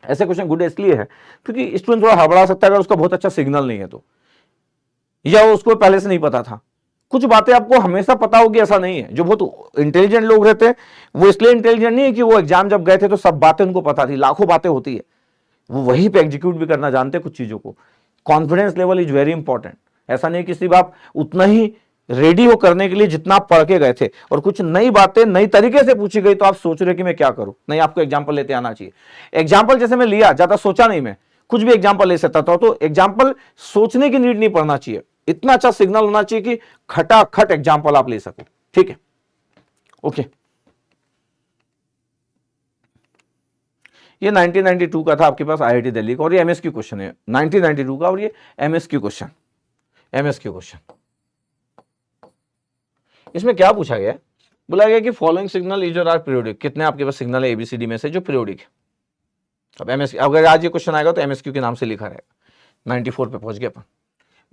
ऐसे क्वेश्चन गुड इसलिए है क्योंकि स्टूडेंट थोड़ा हड़बड़ा सकता है अगर उसका बहुत अच्छा सिग्नल नहीं है तो, या उसको पहले से नहीं पता था। कुछ बातें आपको हमेशा पता होगी ऐसा नहीं है। जो बहुत इंटेलिजेंट लोग रहते हैं वो इसलिए इंटेलिजेंट नहीं है कि वो एग्जाम जब गए थे तो सब बातें उनको पता थी, लाखों बातें होती है, वो वहीं पे एग्जीक्यूट भी करना जानते हैं कुछ चीज़ों को। Confidence level is very important. ऐसा नहीं कि सिर्फ आप उतना ही रेडी हो करने के लिए जितना आप पढ़ के गए थे, और कुछ नई बातें नई तरीके से पूछी गई तो आप सोच रहे कि मैं क्या करूं। नहीं, आपको एग्जाम्पल लेते आना चाहिए। एग्जाम्पल जैसे मैं लिया, ज्यादा सोचा नहीं, मैं कुछ भी एग्जाम्पल ले सकता था, तो एग्जाम्पल सोचने की नीड नहीं पड़ना चाहिए, इतना अच्छा सिग्नल होना चाहिए कि खटाखट एग्जाम्पल आप ले सको। ठीक है, ओके। ये 1992 का था आपके पास आईआईटी दिल्ली का, और ये एमएसक्यू क्वेश्चन है 1992 का, और ये एमएसक्यू क्वेश्चन, एमएसक्यू क्वेश्चन। इसमें क्या पूछा गया, बोला गया कि फॉलोइंग सिग्नल इज और आर पीरियोडिक। कितने आपके पास सिग्नल है एबीसीडी में से जो पीरियोडिक है। अब एमएसक्यू, अगर आज ये क्वेश्चन आएगा तो एमएसक्यू के नाम से लिखा रहेगा। 94 पे पहुंच गया अपन।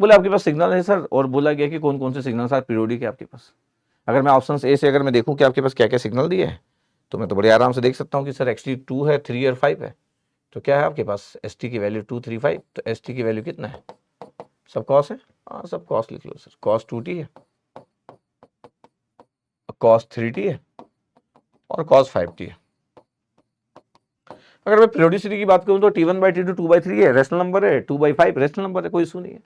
बोले आपके पास सिग्नल है सर, और बोला गया कि कौन कौन से सिग्नल सर पीरियोडिक है आपके पास। अगर मैं ऑप्शन ए से अगर मैं देखूं कि आपके पास क्या क्या सिग्नल दिए हैं, तो मैं तो बड़े आराम से देख सकता हूं कि सर एक्सटी 2 है, 3 और 5 है। तो क्या है आपके पास, एस टी की वैल्यू 2, 3, 5। तो एस टी की वैल्यू कितना है, सब कॉस है, हाँ सब कॉस लिख लो सर। कॉस 2t है, कॉस 3t है, और कॉस 5t है। अगर मैं पीरियोडिसिटी की बात करूं तो T1/T2 2/3 है, रेशनल नंबर है, 2/5 रेशनल नंबर है, कोई इशू नहीं है।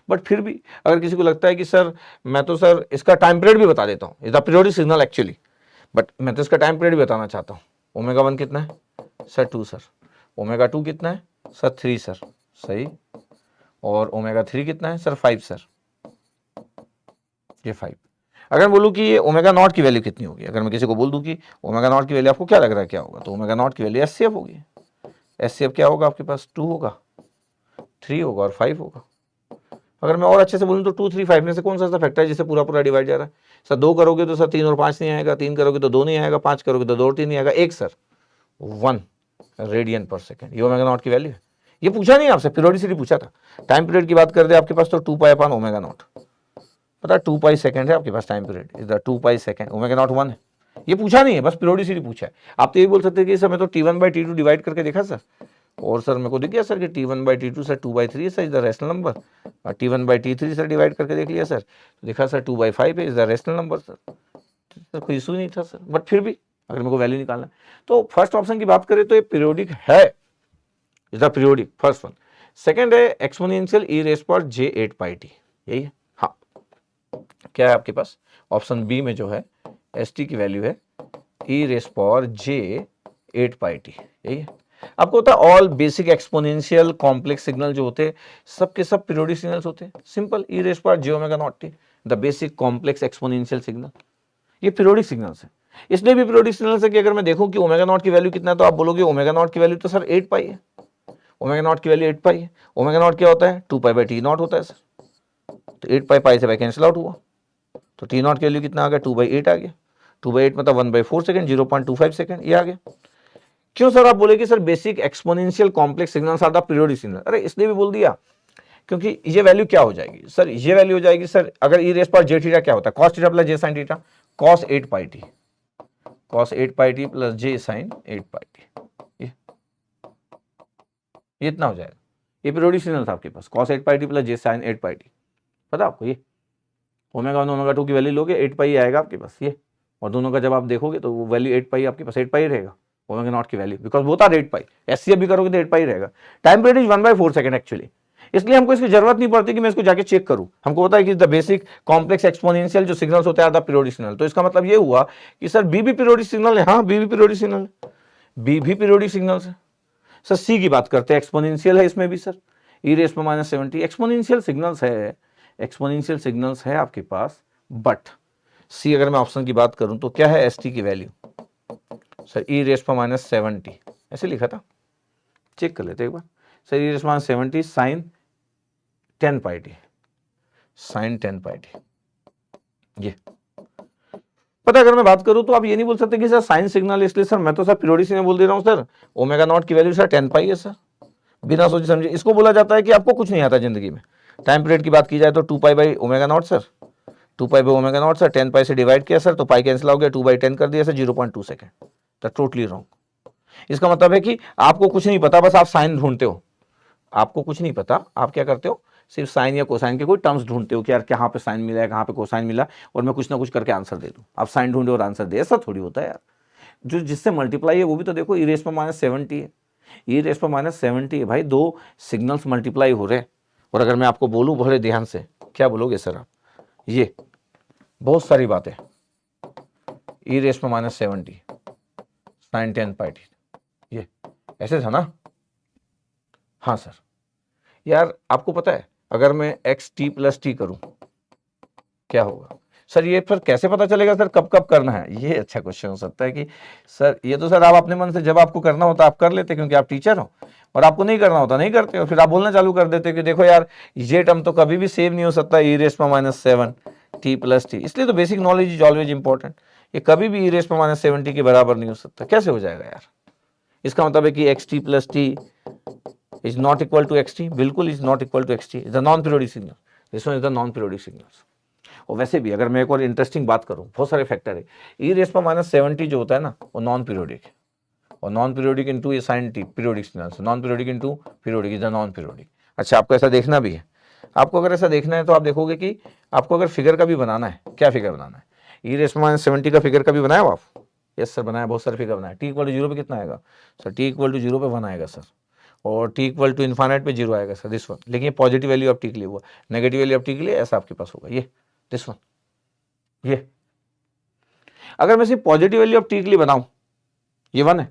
बट फिर भी अगर किसी को लगता है कि सर मैं तो सर इसका टाइम पीरियड भी बता देता हूँ, is the periodic signal actually, but मैं तो इसका टाइम पीरियड भी बताना चाहता हूँ। ω1 कितना है सर 2 सर, ω2 कितना है सर 3 सर, सही, और ω3 कितना है सर 5 सर, ये 5। अगर बोलूँ कि ये ω0 की वैल्यू कितनी होगी, अगर मैं किसी को बोल दूँ कि ω0 की वैल्यू आपको क्या लग रहा है क्या होगा, तो ω0 की वैल्यू एचसीएफ होगी। एचसीएफ क्या होगा आपके पास, 2 होगा, 3 होगा और 5 होगा। अगर मैं और अच्छे से बोलूँ तो 2, 3, 5 में से कौन सा फैक्टर है जिसे पूरा पूरा डिवाइड जा रहा है। सर 2 करोगे तो सर 3 और 5 नहीं आएगा, 3 करोगे तो 2 नहीं आएगा, 5 करोगे तो 2 और 3 नहीं आएगा, 1 सर 1 रेडियन पर सेकेंड। ये ω0 की वैल्यू है। ये पूछा नहीं आपसे, पीरियोडिसिटी पूछा था। टाइम पीरियड की बात कर दे आपके पास तो 2π/ω0, पता है 2π सेकंड है आपके पास time period, is the 2π second, ω0 1 है। ये पूछा नहीं है, बस पीरियोडिसिटी पूछा है। आप तो ये बोल सकते हैं कि सर मैं तो T1/T2 डिवाइड करके देखा सर, और सर मेरे को दिख गया सर कि T1/T2 sir 2/3 sir is the rational number, और T1/T3 सर डिवाइड करके देख लिया सर, तो देखा सर 2/5 है, is the rational number sir कोई इशू नहीं था सर। बट फिर भी अगर मेरे को वैल्यू निकालना है तो फर्स्ट ऑप्शन की बात करें तो ये पीरियोडिक है, is the periodic, first one. Second है एक्सपोनेंशियल e⁻j8πt, यही है। हाँ, क्या है आपके पास ऑप्शन बी में जो है एस टी की वैल्यू है e⁻j8πt, यही है। आपको होता है all basic exponential complex signal जो होते हैं सब के सब पीरियोडिक सिग्नल्स होते हैं। Simple e⁻j⁻0t, the basic complex exponential signal, ये पीरियोडिक सिग्नल्स है। इसलिए भी पीरियोडिक सिग्नल्स है कि अगर मैं देखूं कि ω0 की वैल्यू कितना है तो आप बोलोगे ω0 की वैल्यू तो सर 8π है, ω0 की वैल्यू 8π है। ω0 क्या होता है 2π/T0 होता है सर, तो 8π पाई से कैंसिल आउट हुआ, तो T0 की वैल्यू कितना आ गया 2/8 आ गया। 2/8 मतलब 1/4 सेकंड, 0.25 सेकंड, ये आ गया। क्यों सर आप बोले कि sir basic exponential complex signals are the periodic signal, अरे इसलिए भी बोल दिया क्योंकि ये वैल्यू क्या हो जाएगी सर, ये वैल्यू हो जाएगी सर, अगर e⁻j क्या होता है cos theta plus j sin theta, cos 8πt, cos 8πt plus j sin 8πt, ये इतना हो जाएगा। ये पीरियोडिक सिग्नल था आपके पास, cos 8πt plus j sin 8πt, पता आपको ये ω1 ω2 की वैल्यू लोगे 8π आएगा आपके पास ये, और दोनों का जब आप देखोगे तो वो वैल्यू 8π आपके पास 8π रहेगा ω0 की वैल्यू, बिकॉज वो था 8π। एचसीएफ भी करोगे तो 8π रहेगा। Time period is 1/4 second actually, इसलिए हमको इसकी जरूरत नहीं पड़ती कि मैं इसको जाके चेक करूं। हमको पता है कि द बेसिक कॉम्प्लेक्स एक्सपोनेंशियल जो सिग्नल्स होते हैं द पीरियोडिक सिग्नल। तो इसका मतलब ये हुआ कि सर बी भी पीरियोडिक सिग्नल है, हाँ बी भी पीरियोडिक सिग्नल है, बी भी पीरियोडिक सिग्नल है। सर सी की बात करते हैं, एक्सपोनेंशियल है इसमें भी सर, e⁻70 एक्सपोनेंशियल सिग्नल्स है, एक्सपोनेंशियल सिग्नल्स है आपके पास। बट सी अगर मैं ऑप्शन की बात करूं तो क्या है एस टी की वैल्यू सर e⁻70, ऐसे लिखा था, चेक कर लेते एक बार sir, e⁻70 sign 10πt, sign 10πt, ये पता। अगर मैं बात करूं तो आप ये नहीं बोल सकते कि सर साइन सिग्नल, इसलिए सर मैं तो सर पीरियोडिक सिग्नल बोल दे रहा हूं सर, ω0 की वैल्यू सर 10π है सर, बिना सोचे समझे। इसको बोला जाता है कि आपको कुछ नहीं आता जिंदगी में। टाइम पीरियड की बात की जाए तो 2π/ω0 सर, 2π/ω0 सर, 10π से डिवाइड किया सर तो पाई कैंसिल हो गया, 2/10 कर दिया sir, 0.2 second, the totally wrong. इसका मतलब है कि आपको कुछ नहीं पता, बस आप साइन ढूंढते हो, आपको कुछ नहीं पता, आप क्या करते हो सिर्फ साइन या कोसाइन के कोई टर्म्स ढूंढते हो कि यार कहाँ पे साइन मिला है, कहाँ पे कोसाइन मिला, और मैं कुछ ना कुछ करके आंसर दे दूं। आप साइन ढूंढे और आंसर दे, ऐसा थोड़ी होता है यार। जो जिससे मल्टीप्लाई है वो भी तो देखो e⁻70 है, ई रेस पर -70 है भाई, दो सिग्नल्स मल्टीप्लाई हो रहे हैं। और अगर मैं आपको बोलूं बड़े ध्यान से, क्या बोलोगे सर आप? ये बहुत सारी बातें, ई रेस पर -70 sin 10 पाई टी, ये ऐसे था ना? हाँ सर। यार आपको पता है अगर मैं एक्स टी प्लस टी करूं क्या होगा सर? ये फिर कैसे पता चलेगा सर कब कब करना है? ये अच्छा क्वेश्चन हो सकता है कि सर ये तो सर आप अपने मन से जब आपको करना होता आप कर लेते क्योंकि आप टीचर हो, और आपको नहीं करना होता नहीं करते हो, फिर आप बोलना चालू कर देते कि देखो यार ये टर्म तो कभी भी सेम नहीं हो सकता ई रेस पर -7 टी प्लस टी। इसलिए तो basic knowledge is always important. ये कभी भी ई रेस पर -70 के बराबर नहीं हो सकता। कैसे हो जाएगा यार? इसका मतलब है कि x t plus t is not equal to x t. बिल्कुल is not equal to x t, is the non periodic signal. This one is the non periodic signals. और वैसे भी अगर मैं एक और इंटरेस्टिंग बात करूं, बहुत सारे फैक्टर है। ई रेस पर -70 जो होता है ना वो नॉन पीरियोडिक है, और नॉन पीरियोडिक इंटू ये sine t periodic signals, non periodic into periodic is the non periodic. अच्छा आपको ऐसा देखना भी है। आपको अगर ऐसा देखना है तो आप देखोगे कि आपको अगर फिगर का भी बनाना है, क्या फिगर बनाना है? ई रेस पर -70 का फिगर का भी बनाया हो आप? यस सर बनाया, बहुत सारे फिगर बनाया। टी इक्वल टू 0 पे कितना आएगा सर? टी इक्वल टू 0 पे 1 आएगा सर, और टी इक्वल टू इन्फाइनाइट पे 0 आएगा सर, दिस वन। लेकिन ये पॉजिटिव वैल्यू ऑफ टी के लिए हुआ, नेगेटिव वैल्यू ऑफ टी के लिए ऐसा आपके पास होगा, ये दिस वन। ये अगर मैं सिर्फ पॉजिटिव वैल्यू ऑफ टी के लिए बनाऊं, ये 1 है,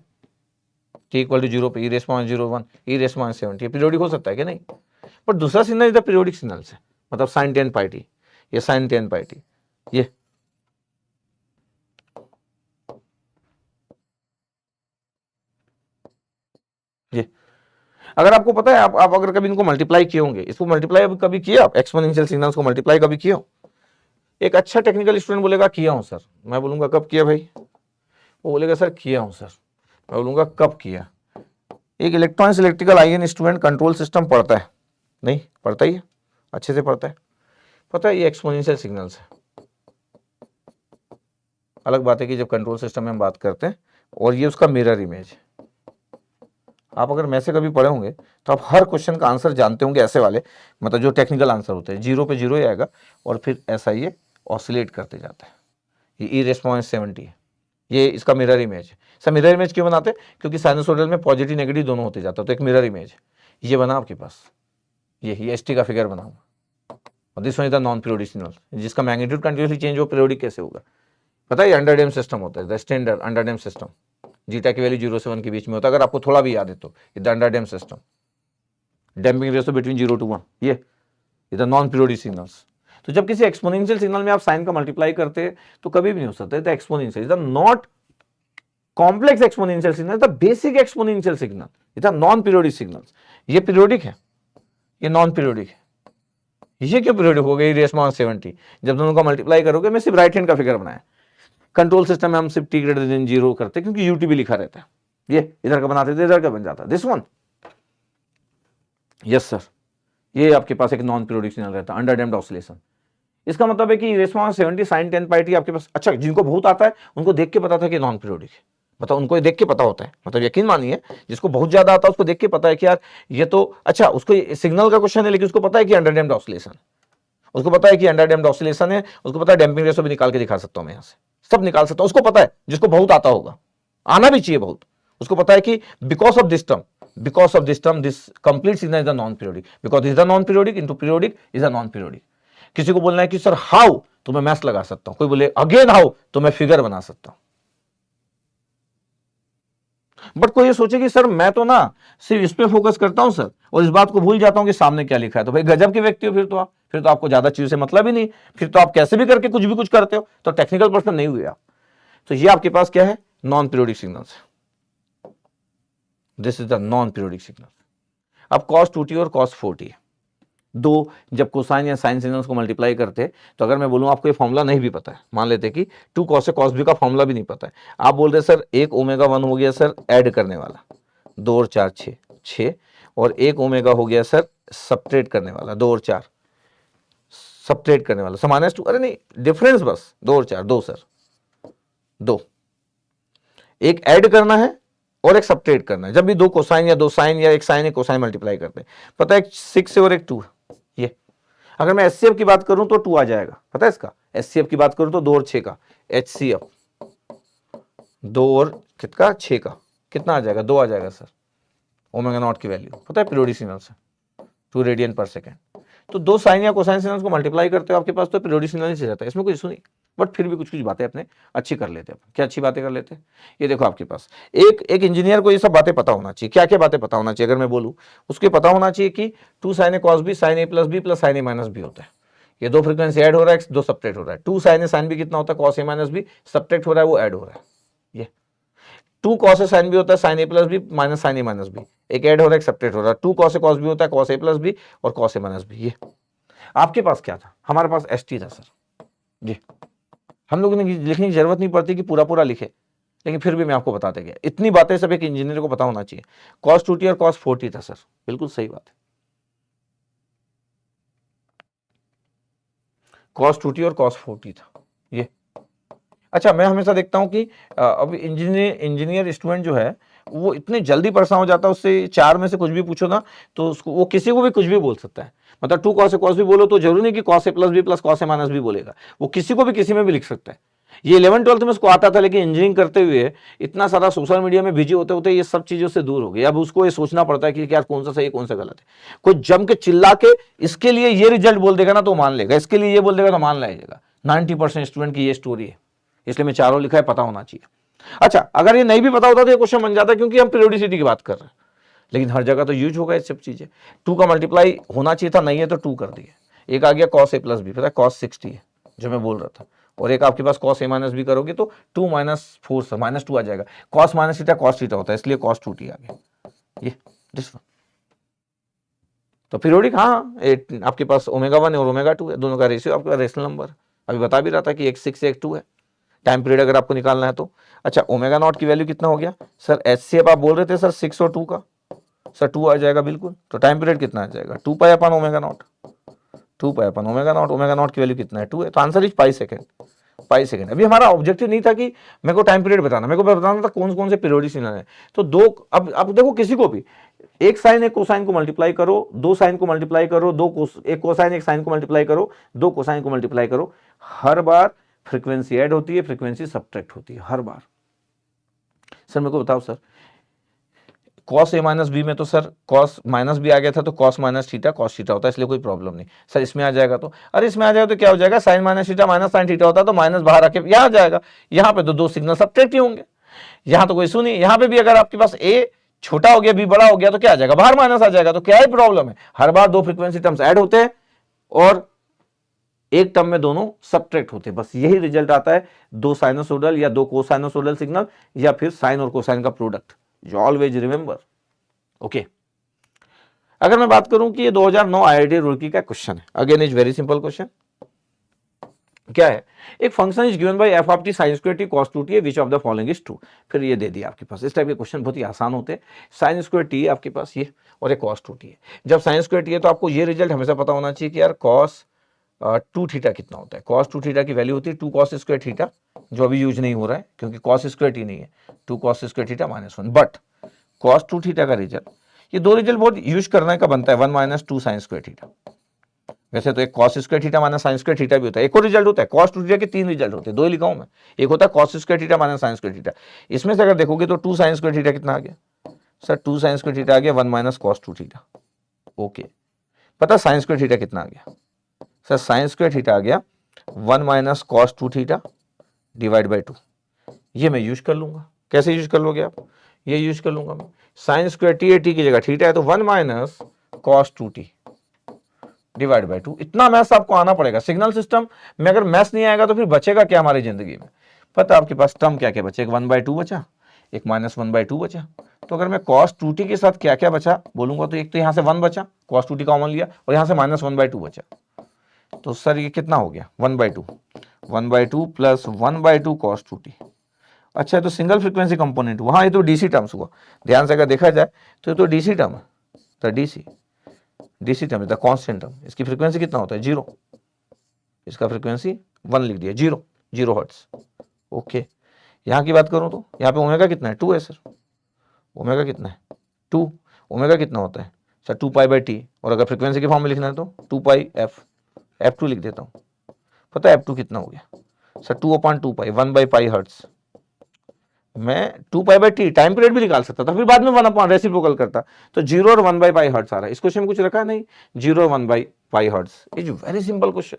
टी इक्वल टू 0 पे ई रेस माइनस 0 1 ई रेस माइनस 70 पीरियोडिक हो सकता है कि नहीं? पर दूसरा सिग्नल इधर पीरियोडिक सिग्नल से, मतलब साइन 10 पाई टी, ये साइन 10 पाई टी, ये अगर आपको पता है आप अगर कभी इनको मल्टीप्लाई किए होंगे, इसको मल्टीप्लाई कभी किया आप? एक्सपोनेंशियल सिग्नल्स को मल्टीप्लाई कभी किया हो? एक अच्छा टेक्निकल स्टूडेंट बोलेगा किया हूं सर। मैं बोलूंगा कब किया भाई? वो बोलेगा सर किया हूं सर। मैं बोलूंगा कब किया? एक electronics electrical IN student control system पढ़ता है? नहीं पढ़ता ही है, अच्छे से पढ़ता है। पता है ये एक्सपोनेंशियल सिग्नल्स है। अलग बात है कि जब कंट्रोल सिस्टम में हम बात करते हैं, और ये उसका मिरर इमेज है। आप अगर मैं से कभी पढ़े होंगे तो आप हर क्वेश्चन का आंसर जानते होंगे ऐसे वाले, मतलब जो टेक्निकल आंसर होते हैं 0 पे 0 ही आएगा, और फिर ऐसा ये ऑसिलेट करते जाता है। ये ई रेस माइनस 70 है, ये इसका मिरर इमेज है। सर मिरर इमेज क्यों बनाते हैं? क्योंकि साइनसोइडल में पॉजिटिव नेगेटिव दोनों होते जाता है, तो एक मिरर इमेज है। ये बना आपके पास, ये एस टी का फिगर बना हुआ, और this one is the non periodic signal, जिसका मैग्नीट्यूड कंटिन्यूसली चेंज हो, पीरियोडिक कैसे होगा? पता है ये अंडर डैम सिस्टम होता है, the standard under dam system. Zeta की वैल्यू 0 से 1 के बीच में होता है, अगर आपको थोड़ा भी याद है तो। The under dam system, damping ratio between 0 to 1, ये द नॉन पीरियोडिक सिग्नल्स। तो जब किसी एक्सपोनेंशियल सिग्नल में आप साइन का मल्टीप्लाई करते हैं तो कभी भी नहीं हो सकता, the exponential is the not complex exponential signal, the basic exponential signal, is the non periodic signals. ये पीरियोडिक है, ये नॉन पीरियोडिक है। ये क्यों पीरियोडिक हो गई? रेस माइनस 70 जब दोनों का मल्टीप्लाई करोगे, मैं सिर्फ राइट हैंड का फिगर बनाया। कंट्रोल सिस्टम में हम सिर्फ टी ग्रेटर देन 0 करते हैं क्योंकि यूटी भी लिखा रहता है। ये इधर का बनाते थे, इधर का बन जाता, दिस वन। यस सर, ये आपके पास एक नॉन पीरियोडिक सिग्नल रहता है, अंडर डैम्प्ड ऑसिलेशन। इसका मतलब है कि रेस्पॉन्स 70 साइन 10 पाई टी आपके पास। अच्छा जिनको बहुत आता है उनको देख के पता था कि नॉन पीरियोडिक है, मतलब उनको देख के पता होता है, मतलब यकीन मानिए जिसको बहुत ज्यादा आता है उसको देख के पता है कि यार ये तो, अच्छा उसको सिग्नल का क्वेश्चन है लेकिन उसको पता है कि अंडर डैम्प्ड ऑसिलेशन, उसको पता है कि अंडर डैम्प्ड ऑसिलेशन है, उसको पता है डैम्पिंग रेशियो भी निकाल के दिखा सकता हूं मैं, यहां से सब निकाल सकता हूं, उसको पता है, जिसको बहुत आता होगा, आना भी चाहिए बहुत, उसको पता है कि because of this term this complete signal is the non periodic, because is the non periodic into periodic is the non periodic. किसी को बोलना है कि सर हाउ, तो मैं मैथ्स लगा सकता हूं, कोई बोले अगेन हाउ, तो मैं फिगर बना सकता हूं। बट कोई ये सोचे कि सर मैं तो ना सिर्फ इस पे फोकस करता हूं सर, और इस बात को भूल जाता हूं कि सामने क्या लिखा है, तो भाई गजब के व्यक्ति हो फिर तो आपको ज्यादा चीजों से मतलब ही नहीं, फिर तो आप कैसे भी करके कुछ भी कुछ करते हो, तो टेक्निकल पर्सन नहीं हुए आप। तो ये आपके पास क्या है? Non periodic signals, this is the non periodic signal. अब cos 2t और cos 4t दो, जब कोसाइन या साइन सिग्नल्स को मल्टीप्लाई करते, तो अगर मैं बोलूं आपको ये फॉर्मूला नहीं भी पता है, मान लेते कि 2 cos से cos b का फॉर्मूला भी नहीं पता है, आप बोल रहे सर एक ओमेगा 1 हो गया सर ऐड करने वाला, 2 और 4 6, और एक ओमेगा हो गया सर सब्ट्रेट करने वाला, 2 और 4 सब्ट्रेट करने वाला, समाइनस 2, अरे नहीं डिफरेंस बस 2 और 4, 2 सर 2, एक ऐड करना है और एक सब्ट्रेट करना है। जब भी दो कोसाइन या दो साइन या एक साइन एक कोसाइन मल्टीप्लाई करते हैं, पता है 6 से और एक 2, ये अगर मैं एचसीएफ की बात करूं तो 2 आ जाएगा, पता है इसका। एचसीएफ की बात करूं तो 2 और 6 का एचसीएफ, 2 और कितना 6 का कितना आ जाएगा? 2 आ जाएगा सर, ओमेगा नॉट की वैल्यू पता है पीरियोडिक सिग्नल से 2 रेडियन पर सेकेंड। तो दो साइन या कोसाइन सिग्नल्स को मल्टीप्लाई करते हो आपके पास तो पीरियोडिक सिग्नल ही से रहता है, इसमें कोई इशू नहीं। बट फिर भी कुछ कुछ बातें अपने अच्छी कर लेते हैं। क्या अच्छी बातें कर लेते हैं? ये देखो आपके पास एक इंजीनियर को ये सब बातें पता होना चाहिए। क्या क्या बातें पता होना चाहिए? अगर मैं बोलूँ उसके पता होना चाहिए कि 2 sin a cos b sin a plus b plus sin a minus b होता है। ये दो फ्रीक्वेंसी ऐड हो रहा है, दो सब्ट्रैक्ट हो रहा है। 2 sin a sin b कितना होता है? cos a minus b, subtract हो रहा है, वो ऐड हो रहा है। ये 2 cos a sin b होता है sin a plus b minus sin a minus b, एक ऐड हो रहा है, एक सब्ट्रैक्ट हो रहा है। 2 cos a cos b होता है cos a प्लस बी और cos a माइनस बी। ये आपके पास क्या था? हमारे पास st था सर जी। हम लोगों ने लिखने की जरूरत नहीं पड़ती कि पूरा पूरा लिखे, लेकिन फिर भी मैं आपको बताते गया। इतनी बातें सब एक इंजीनियर को पता होना चाहिए। cos 2t और cos 4t था सर, बिल्कुल सही बात है। cos 2t और cos 4t था ये। अच्छा, मैं हमेशा देखता हूं कि अब इंजीनियर स्टूडेंट जो है वो इतने जल्दी परेशान हो जाता है, उससे 4 में से कुछ भी पूछो ना तो उसको वो किसी को भी कुछ भी बोल सकता है। मतलब 2 cos a cos b बोलो तो जरूरी नहीं कि cos a plus b plus cos a minus b बोलेगा, वो किसी को भी किसी में भी लिख सकता है। ये 11th-12th में उसको आता था, लेकिन इंजीनियरिंग करते हुए इतना सारा सोशल मीडिया में बिजी होते होते ये सब चीजों से दूर हो गई। अब उसको ये सोचना पड़ता है कि यार कौन सा सही कौन सा गलत है। कोई जम के चिल्ला के इसके लिए ये रिजल्ट बोल देगा ना तो मान लेगा, इसके लिए ये बोल देगा तो मान लाएगा। 90% स्टूडेंट की ये स्टोरी है, इसलिए मैं चारों लिखा है, पता होना चाहिए। अच्छा, अगर ये नहीं भी पता होता तो ये क्वेश्चन बन जाता, क्योंकि हम पीरियोडिसिटी की बात कर रहे हैं, लेकिन हर जगह तो यूज होगा ये सब चीजें। 2 का मल्टीप्लाई होना चाहिए था, नहीं है तो 2 कर दिए। एक आ गया cos a प्लस बी, पता है cos 60 है जो मैं बोल रहा था, और एक आपके पास cos a माइनस बी करोगे तो 2 माइनस 4 माइनस 2 आ जाएगा। cos minus theta cos theta होता है, इसलिए cos 2t आ गया ये दिस वन। तो पीरियोडिक, हाँ आपके पास ओमेगा 1 और ओमेगा 2 है, दोनों का रेशियो आपका रेशनल नंबर। अभी बता भी रहा था कि एक 6 एक 2 है टाइम पीरियड अगर आपको निकालना है तो। अच्छा, ओमेगा नॉट की वैल्यू कितना हो गया सर? HCF आप बोल रहे थे सर 6 और 2 का, सर 2 आ जाएगा बिल्कुल। तो टाइम पीरियड कितना आ जाएगा? 2 pi upon omega naught, 2 pi upon omega naught. Omega naught की वैल्यू कितना है? 2 है, तो answer is pi second. Pi second. अभी हमारा ऑब्जेक्टिव नहीं था कि मेरे को टाइम पीरियड बताना, मेरे को बताना था कौन कौन से पीरियोडिक सिग्नल है। तो दो, अब देखो किसी को भी एक साइन एक कोसाइन को मल्टीप्लाई करो, दो साइन को मल्टीप्लाई करो, एक कोसाइन एक साइन को मल्टीप्लाई करो, दो कोसाइन को मल्टीप्लाई करो, हर बार फ्रीक्वेंसी ऐड होती है, फ्रीक्वेंसी सब्ट्रैक्ट होती है हर बार। सर मेरे को बताओ sir, cos a minus b में तो सर cos माइनस बी आ गया था, तो cos minus theta cos theta होता है, इसलिए कोई प्रॉब्लम नहीं। सर इसमें आ जाएगा तो, अरे इसमें आ जाएगा तो क्या हो जाएगा? Sine minus theta minus sine theta होता है, तो माइनस बाहर आके यहाँ आ जाएगा। यहाँ पे तो दो सिग्नल सब्ट्रैक्ट ही होंगे, यहाँ तो कोई इशू नहीं। यहाँ पे भी अगर आपके पास a छोटा हो गया, b बड़ा हो गया, तो क्या आ जाएगा? बाहर माइनस आ जाएगा। तो क्या ही प्रॉब्लम है? हर बार दो फ्रीक्वेंसी टर्म्स ऐड होते हैं और एक टर्म में दोनों सब्ट्रैक्ट होते हैं, बस यही रिजल्ट आता है। दो साइनोसोडल या दो कोसाइनोसोडल सिग्नल या फिर साइन और कोसाइन का प्रोडक्ट, जो ऑलवेज रिमेंबर। ओके, अगर मैं बात करूं कि ये 2009 IIT रुड़की का क्वेश्चन है, again is very simple question. क्या है? एक function is given by F of T sine square T cos 2t, which of the following is true. फिर ये दे दिया आपके पास। इस टाइप के क्वेश्चन बहुत ही आसान होते हैं। साइन स्क्वायर टी आपके पास ये, और एक कॉस 2t है। जब साइन स्क्वायर टी है तो आपको ये रिजल्ट हमेशा पता होना चाहिए कि यार कॉस 2 थीटा कितना होता है। कॉस 2 थीटा की वैल्यू होती है 2 कॉस स्क्वायर थीटा, जो अभी यूज नहीं हो रहा है क्योंकि कॉस स्क्वायर टी नहीं है, 2 cos square theta minus 1। But cos 2 theta का रिजल्ट, ये दो रिजल्ट बहुत यूज करने का बनता है, 1 माइनस 2 साइन स्क्वायर थीटा। वैसे तो एक cos square theta minus sine square theta भी होता है। एक और रिजल्ट होता है कॉस 2 थीटा के 3 रिजल्ट होते हैं, दो ही लिखा हूं मैं। एक होता है cos square theta minus sine square theta. इसमें से अगर देखोगे तो 2 साइन स्क्वायर थीटा कितना आ गया सर? 2 साइन स्क्वायर थीटा आ गया 1 माइनस कॉस 2 थीटा। ओके, पता साइन स्क्वायर थीटा कितना आ गया सर? साइन स्क्वायर थीटा आ गया 1 minus cos 2 theta divide by 2। ये मैं यूज कर लूंगा। कैसे यूज कर लोगे आप? ये यूज कर लूंगा मैं, साइन स्क्वायर टी है, टी की जगह थीटा है, तो 1 minus cos 2t divide by 2। इतना मैथ्स आपको आना पड़ेगा। सिग्नल सिस्टम में अगर मैथ्स नहीं आएगा तो फिर बचेगा क्या हमारी जिंदगी में? पता आपके पास टर्म क्या क्या बचे? एक 1/2 बचा, एक माइनस 1/2 बचा। तो अगर मैं cos 2t के साथ क्या क्या बचा बोलूंगा तो एक तो यहाँ से 1 बचा, cos 2t कॉमन लिया, और यहाँ से माइनस 1/2 बचा। तो सर ये कितना हो गया? 1/2, 1/2 प्लस 1/2 cos 2t। अच्छा, तो सिंगल फ्रीक्वेंसी कंपोनेंट हुआ। हाँ, ये तो डीसी टर्म्स हुआ। ध्यान से अगर देखा जाए तो ये तो डीसी टर्म है। तो डीसी टर्म है, कांस्टेंट टर्म। इसकी फ्रीक्वेंसी कितना होता है? 0। इसका फ्रीक्वेंसी 1 लिख दिया, 0 हर्ट्ज। ओके, यहाँ की बात करूँ तो यहाँ पे ओमेगा कितना है? 2 है सर। ओमेगा कितना है? 2। ओमेगा कितना होता है सर? 2 pi by T. और अगर फ्रीक्वेंसी के फॉर्म में लिखना है तो 2 पाई f2 लिख देता हूँ। पता है f2 कितना हो गया सर? 2/2 पाई, 1/पाई हर्ट्ज। मैं 2 पाई/t टाइम पीरियड भी निकाल सकता था, फिर बाद में 1/, रेसिप्रोकल करता, तो 0 और 1/π हर्ट्ज आ रहा है। इस क्वेश्चन में कुछ रखा नहीं, 0 और 1/π hertz. Is very simple question,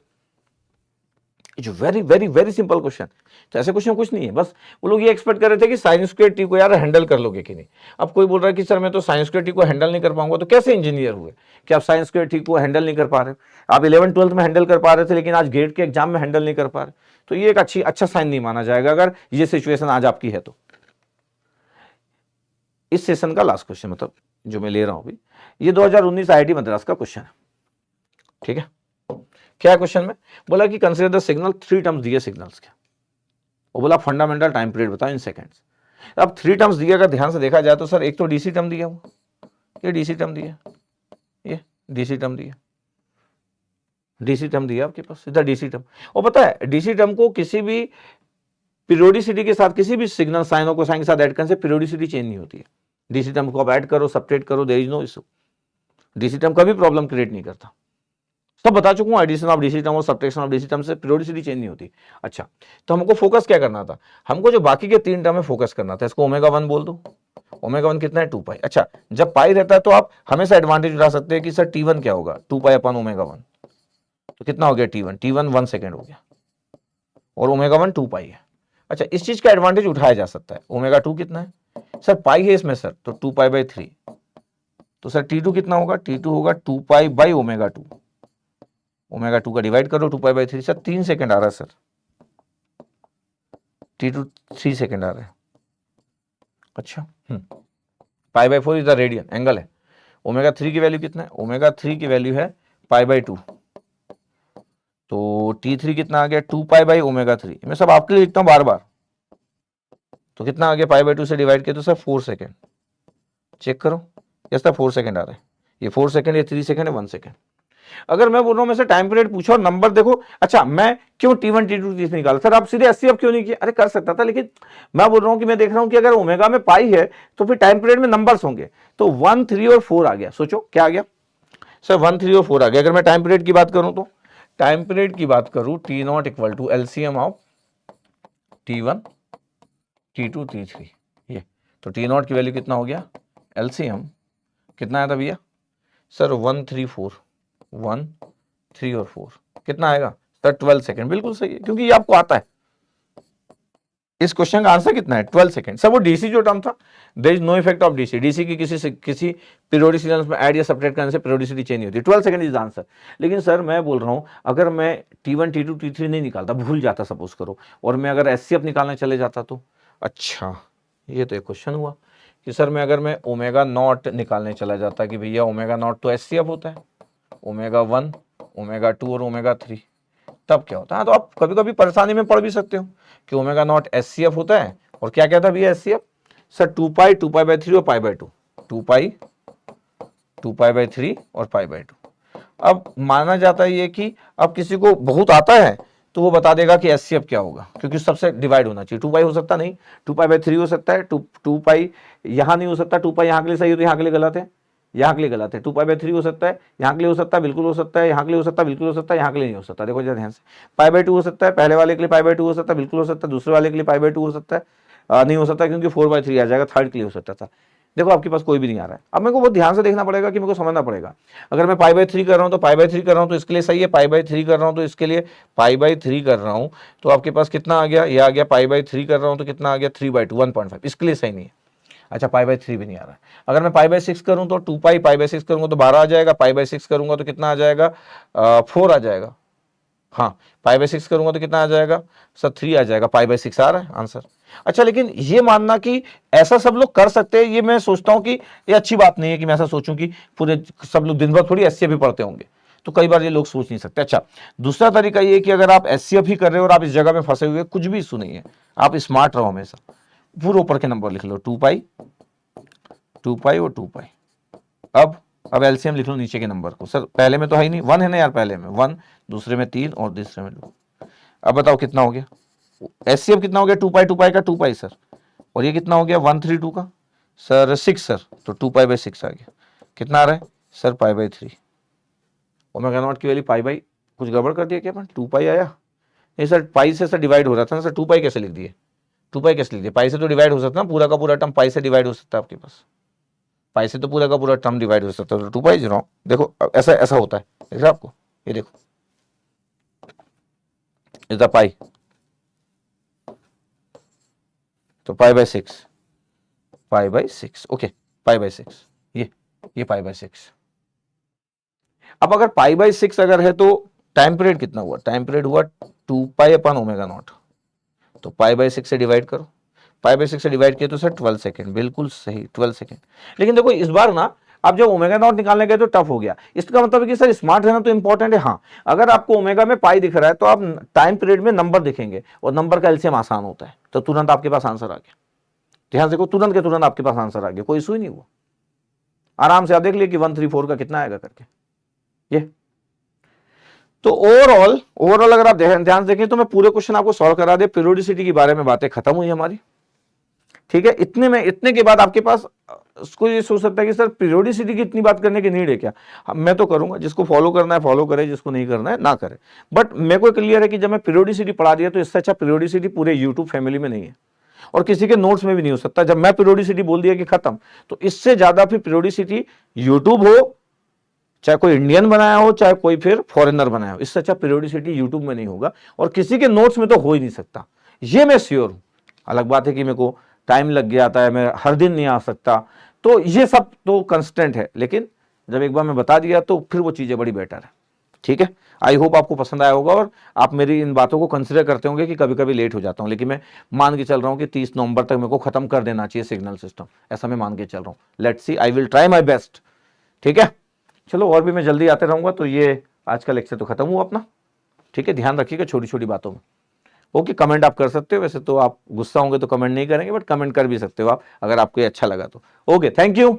is very very very simple question. तो ऐसे क्वेश्चन कुछ नहीं है, बस वो लोग ये एक्सपेक्ट कर रहे थे कि साइन स्क्वायर टी को यार हैंडल कर लोगे कि नहीं। अब कोई बोल रहा है कि सर मैं तो साइन स्क्वायर टी को हैंडल नहीं कर पाऊंगा, तो कैसे इंजीनियर हुए कि आप साइन स्क्वायर टी को हैंडल नहीं कर पा रहे हो। आप 11th-12th में हैंडल कर पा रहे थे, लेकिन आज गेट के एग्जाम में हैंडल नहीं कर पा रहे, तो ये एक अच्छा साइन नहीं माना जाएगा अगर ये सिचुएशन आज आपकी है तो। इस सेशन का लास्ट क्वेश्चन, मतलब जो मैं ले रहा हूं अभी, ये 2019 IIT मद्रास का क्वेश्चन है, ठीक है। क्या क्वेश्चन में बोला कि कंसीडर द सिग्नल, 3 टर्म्स दिए सिग्नल्स के, वो बोला फंडामेंटल टाइम पीरियड बताओ इन सेकंड्स। अब 3 टर्म्स दिए, अगर ध्यान से देखा जाए तो सर एक तो डीसी टर्म दिया, हुआ ये डीसी टर्म दिया, ये डीसी टर्म दिया, डीसी टर्म दिया आपके पास, सीधा डीसी टर्म। और पता है डीसी टर्म को किसी भी पीरियोडिसिटी के साथ, किसी भी सिग्नल साइन और कोसाइन के साथ ऐड करने से पीरियोडिसिटी चेंज नहीं होती है। डीसी टर्म को आप ऐड करो, सब्ट्रैक्ट करो, there is no issue. DC term कभी प्रॉब्लम क्रिएट नहीं करता। सब बता चुका हूं, एडिशन ऑफ डीसी टर्म और सब्ट्रैक्शन ऑफ डीसी टर्म से पीरियोडिसिटी चेंज नहीं होती। अच्छा, तो हमको फोकस क्या करना था, हमको जो बाकी के 3 टर्म में फोकस करना था। इसको ओमेगा 1 बोल दो, ओमेगा 1 कितना है 2 पाई। अच्छा, जब पाई रहता है तो आप हमेशा एडवांटेज उठा सकते हैं कि सर T1 क्या होगा, 2 पाई/ओमेगा 1, तो कितना हो गया T1 1 सेकेंड हो गया, और ओमेगा 1 2 पाई है। अच्छा, इस चीज का एडवांटेज उठाया जा सकता है। ओमेगा 2 कितना है सर, पाई है इसमें सर, तो 2 पाई/3, तो सर T2 कितना होगा, T2 होगा 2 पाई/ओमेगा 2, ओमेगा 2 का डिवाइड करो 2 पाई/3, सर 3 सेकेंड आ रहा है सर, T2 3 सेकेंड आ रहा है। अच्छा, पाई/4 इज द रेडियन एंगल है। ओमेगा 3 की वैल्यू कितना है, ओमेगा 3 की वैल्यू है पाई/2, तो T3 कितना आ गया 2 पाई/ओमेगा 3। मैं सब आपके लिए लिखता हूं बार बार, तो कितना आ गया पाई/2 से डिवाइड किया तो सर 4 सेकेंड। चेक करो, यस सर 4 सेकेंड आ रहा है, ये 4 सेकेंड, ये 3 सेकेंड है, 1 सेकेंड। अगर मैं बोल रहा हूं मैं से टाइम पीरियड पूछो और नंबर देखो, अच्छा मैं क्यों T1 T2 T3 निकाला, सर आप सीधे 80 अब क्यों नहीं किया, अरे कर सकता था, लेकिन मैं बोल रहा हूं कि मैं देख रहा हूं कि अगर ओमेगा में पाई है तो फिर टाइम पीरियड में नंबर्स होंगे, तो 1 3 और 4 आ गया। सोचो क्या आ गया सर, 1 3 और 4 आ गया। अगर मैं टाइम पीरियड की बात करूं तो टाइम पीरियड की बात करूं, T0 equal to LCM of T1 T2 T3, ये तो T0 की वैल्यू कितना हो गया, LCM कितना आया था भैया सर 1 3 4, 1 3 और 4 कितना आएगा सर 12 सेकेंड। बिल्कुल सही है, क्योंकि ये आपको आता है। इस क्वेश्चन का आंसर कितना है 12 सेकेंड। सर वो डीसी जो टर्म था, there is no effect of DC, DC की किसी पीरियोडिसिटी में ऐड या सब्ट्रैक्ट करने से पीरियोडिसिटी चेंज नहीं होती। 12 सेकेंड इज आंसर। लेकिन सर मैं बोल रहा हूं अगर मैं T1 T2 T3 नहीं निकालता, भूल जाता सपोज करो, और मैं अगर SCF निकालने चले जाता तो, अच्छा ये तो एक क्वेश्चन हुआ कि सर मैं अगर मैं ओमेगा नॉट निकालने चला जाता कि भैया ओमेगा नॉट तो SCF होता है, ओमेगा 1 ओमेगा 2 और ओमेगा 3, तब क्या होता है। तो आप कभी कभी परेशानी में पड़ भी सकते हो कि ओमेगा नॉट SCF होता है, और क्या कहता है भैया SCF सर 2 पाई 2 पाई/3 और पाई/2, 2 पाई 2 पाई/3 और पाई/2। अब माना जाता है ये कि अब किसी को बहुत आता है तो वो बता देगा कि SCF क्या होगा, क्योंकि सबसे डिवाइड होना चाहिए। 2 पाई हो सकता नहीं, 2 पाई/3 हो सकता है, 2 पाई यहाँ नहीं हो सकता, 2 पाई यहाँ के लिए सही हो तो यहाँ के लिए गलत है, यहाँ के लिए गलत है। 2 पाई/3 हो सकता है, यहाँ के लिए हो सकता है, बिल्कुल हो सकता है, यहाँ के लिए हो सकता है, बिल्कुल हो सकता है, यहाँ के लिए नहीं हो सकता। देखो जरा ध्यान से, पाई/2 हो सकता है, पहले वाले के लिए पाई/2 हो सकता है, बिल्कुल हो सकता है, दूसरे वाले के लिए पाई/2 हो सकता है, नहीं हो सकता क्योंकि 4/3 आ जाएगा, थर्ड के लिए हो सकता था। देखो आपके पास कोई भी नहीं आ रहा है। अब मेरे को बहुत ध्यान से देखना पड़ेगा कि मेरे को समझना पड़ेगा। अगर मैं पाई/3 कर रहा हूँ तो पाई/3 कर रहा हूँ तो इसके लिए सही है, पाई/3 कर रहा हूँ तो इसके लिए पाई/3 कर रहा हूँ, तो आपके पास कितना आ गया, ये आ गया पाई/3 कर रहा हूँ तो कितना आ गया 3/2 1.5, इसके लिए सही नहीं है। अच्छा पाई/3 भी नहीं आ रहा है। अगर मैं पाई/6 करूं तो 2 पाई, पाई/6 करूंगा तो 12 आ जाएगा, पाई/6 करूंगा तो कितना आ जाएगा 4 आ जाएगा। हाँ, पाई/6 करूंगा तो कितना आ जाएगा सर 3 आ जाएगा, पाई/6 आ रहा है आंसर। अच्छा, लेकिन ये मानना कि ऐसा सब लोग कर सकते हैं, ये मैं सोचता हूं कि ये अच्छी बात नहीं है कि मैं ऐसा सोचूं कि पूरे सब लोग दिन भर थोड़ी SCF भी पढ़ते होंगे, तो कई बार ये लोग सोच नहीं सकते। अच्छा, दूसरा तरीका ये कि अगर आप SCF ही कर रहे हो और आप इस जगह में फंसे हुए, कुछ भी इशू नहीं है, आप स्मार्ट रहो हमेशा, पूरे ऊपर के नंबर लिख लो 2 पाई 2 पाई और 2 पाई। अब LCM लिख लो नीचे के नंबर को। सर पहले में तो है ही नहीं, 1 है ना यार, पहले में 1, दूसरे में 3 और तीसरे में 2। अब बताओ कितना हो गया, SCF कितना हो गया 2 पाई का 2 पाई सर, और ये कितना हो गया 132 का सर 6 सर, तो 2 पाई/6 आ गया। कितना आ रहा है सर पाई/3। ओमेगा नॉट की वैल्यू पाई/, कुछ गड़बड़ कर दिया क्या अपन, 2 पाई आया नहीं सर, पाई से सर डिवाइड हो रहा था ना सर, 2 पाई कैसे लिख दिए, 2 पाई कैसे लीजिए, पाई से तो डिवाइड हो सकता है ना, पूरा का पूरा टर्म पाई से डिवाइड हो सकता है आपके पास, पाई से तो पूरा का पूरा टर्म डिवाइड हो सकता है, तो 2 पाई इज रॉन्ग। देखो ऐसा ऐसा होता है, देख रहे आपको, ये देखो इज द पाई, तो pi by 6, pi by 6, okay, pi by 6, ये पाई बाय 6। अब अगर पाई बाय 6 अगर है तो टाइम पीरियड कितना हुआ, टाइम पीरियड हुआ 2 पाई अपन ओमेगा नॉट, तो पाई बाय 6 से डिवाइड करो, पाई बाय 6 से डिवाइड किया तो सर 12 सेकंड, बिल्कुल सही 12 सेकंड। लेकिन देखो इस बार ना आप जब ओमेगा नॉट निकालने गए तो टफ हो गया, इसका मतलब है कि सर स्मार्ट रहना तो इंपॉर्टेंट है। हाँ, अगर आपको ओमेगा में पाई दिख रहा है तो आप टाइम पीरियड में नंबर दिखेंगे और नंबर का एलसीएम आसान होता है, तो तुरंत आपके पास आंसर आ गया। ध्यान से देखो, तुरंत के तुरंत आपके पास आंसर आ गया, कोई इशू ही नहीं हुआ, आराम से आप देख लिए कि 134 का कितना आएगा करके ये। तो ओवरऑल अगर आप ध्यान से देखें तो मैं पूरे क्वेश्चन आपको सॉल्व करा दे, पीरियोडिसिटी के बारे में बातें खत्म हुई हमारी, ठीक है। इतने के बाद आपके पास उसको ये सोच सकता है कि सर पीरियोडिसिटी की इतनी बात करने की नीड है क्या, मैं तो करूंगा, जिसको फॉलो करना है फॉलो करे, जिसको नहीं करना है ना करे। बट मेरे को क्लियर है कि जब मैं पीरियोडिसिटी पढ़ा दिया तो इससे अच्छा पीरियोडिसिटी पूरे यूट्यूब फैमिली में नहीं है और किसी के नोट्स में भी नहीं हो सकता। जब मैं पीरियोडिसिटी बोल दिया कि खत्म, तो इससे ज्यादा फिर पीरियोडिसिटी यूट्यूब हो, चाहे कोई इंडियन बनाया हो चाहे कोई फिर फॉरेनर बनाया हो, इससे अच्छा पीरियोडिसिटी यूट्यूब में नहीं होगा और किसी के नोट्स में तो हो ही नहीं सकता, ये मैं श्योर हूं। अलग बात है कि मेरे को टाइम लग गया था, मैं हर दिन नहीं आ सकता, तो ये सब तो कंस्टेंट है, लेकिन जब एक बार मैं बता दिया तो फिर वो चीजें बड़ी बेटर है, ठीक है। आई होप आपको पसंद आया होगा और आप मेरी इन बातों को कंसिडर करते होंगे कि कभी कभी लेट हो जाता हूं, लेकिन मैं मान के चल रहा हूं कि 30 नवंबर तक मेरे को खत्म कर देना चाहिए सिग्नल सिस्टम, ऐसा मैं मान के चल रहा हूं। Let's see, I will try my best, ठीक है। चलो और भी मैं जल्दी आते रहूंगा, तो ये आज का लेक्चर तो खत्म हुआ अपना, ठीक है। ध्यान रखिएगा छोटी छोटी बातों में, ओके। कमेंट आप कर सकते हो, वैसे तो आप गुस्सा होंगे तो कमेंट नहीं करेंगे, बट कमेंट कर भी सकते हो आप अगर आपको ये अच्छा लगा तो। Okay, thank you.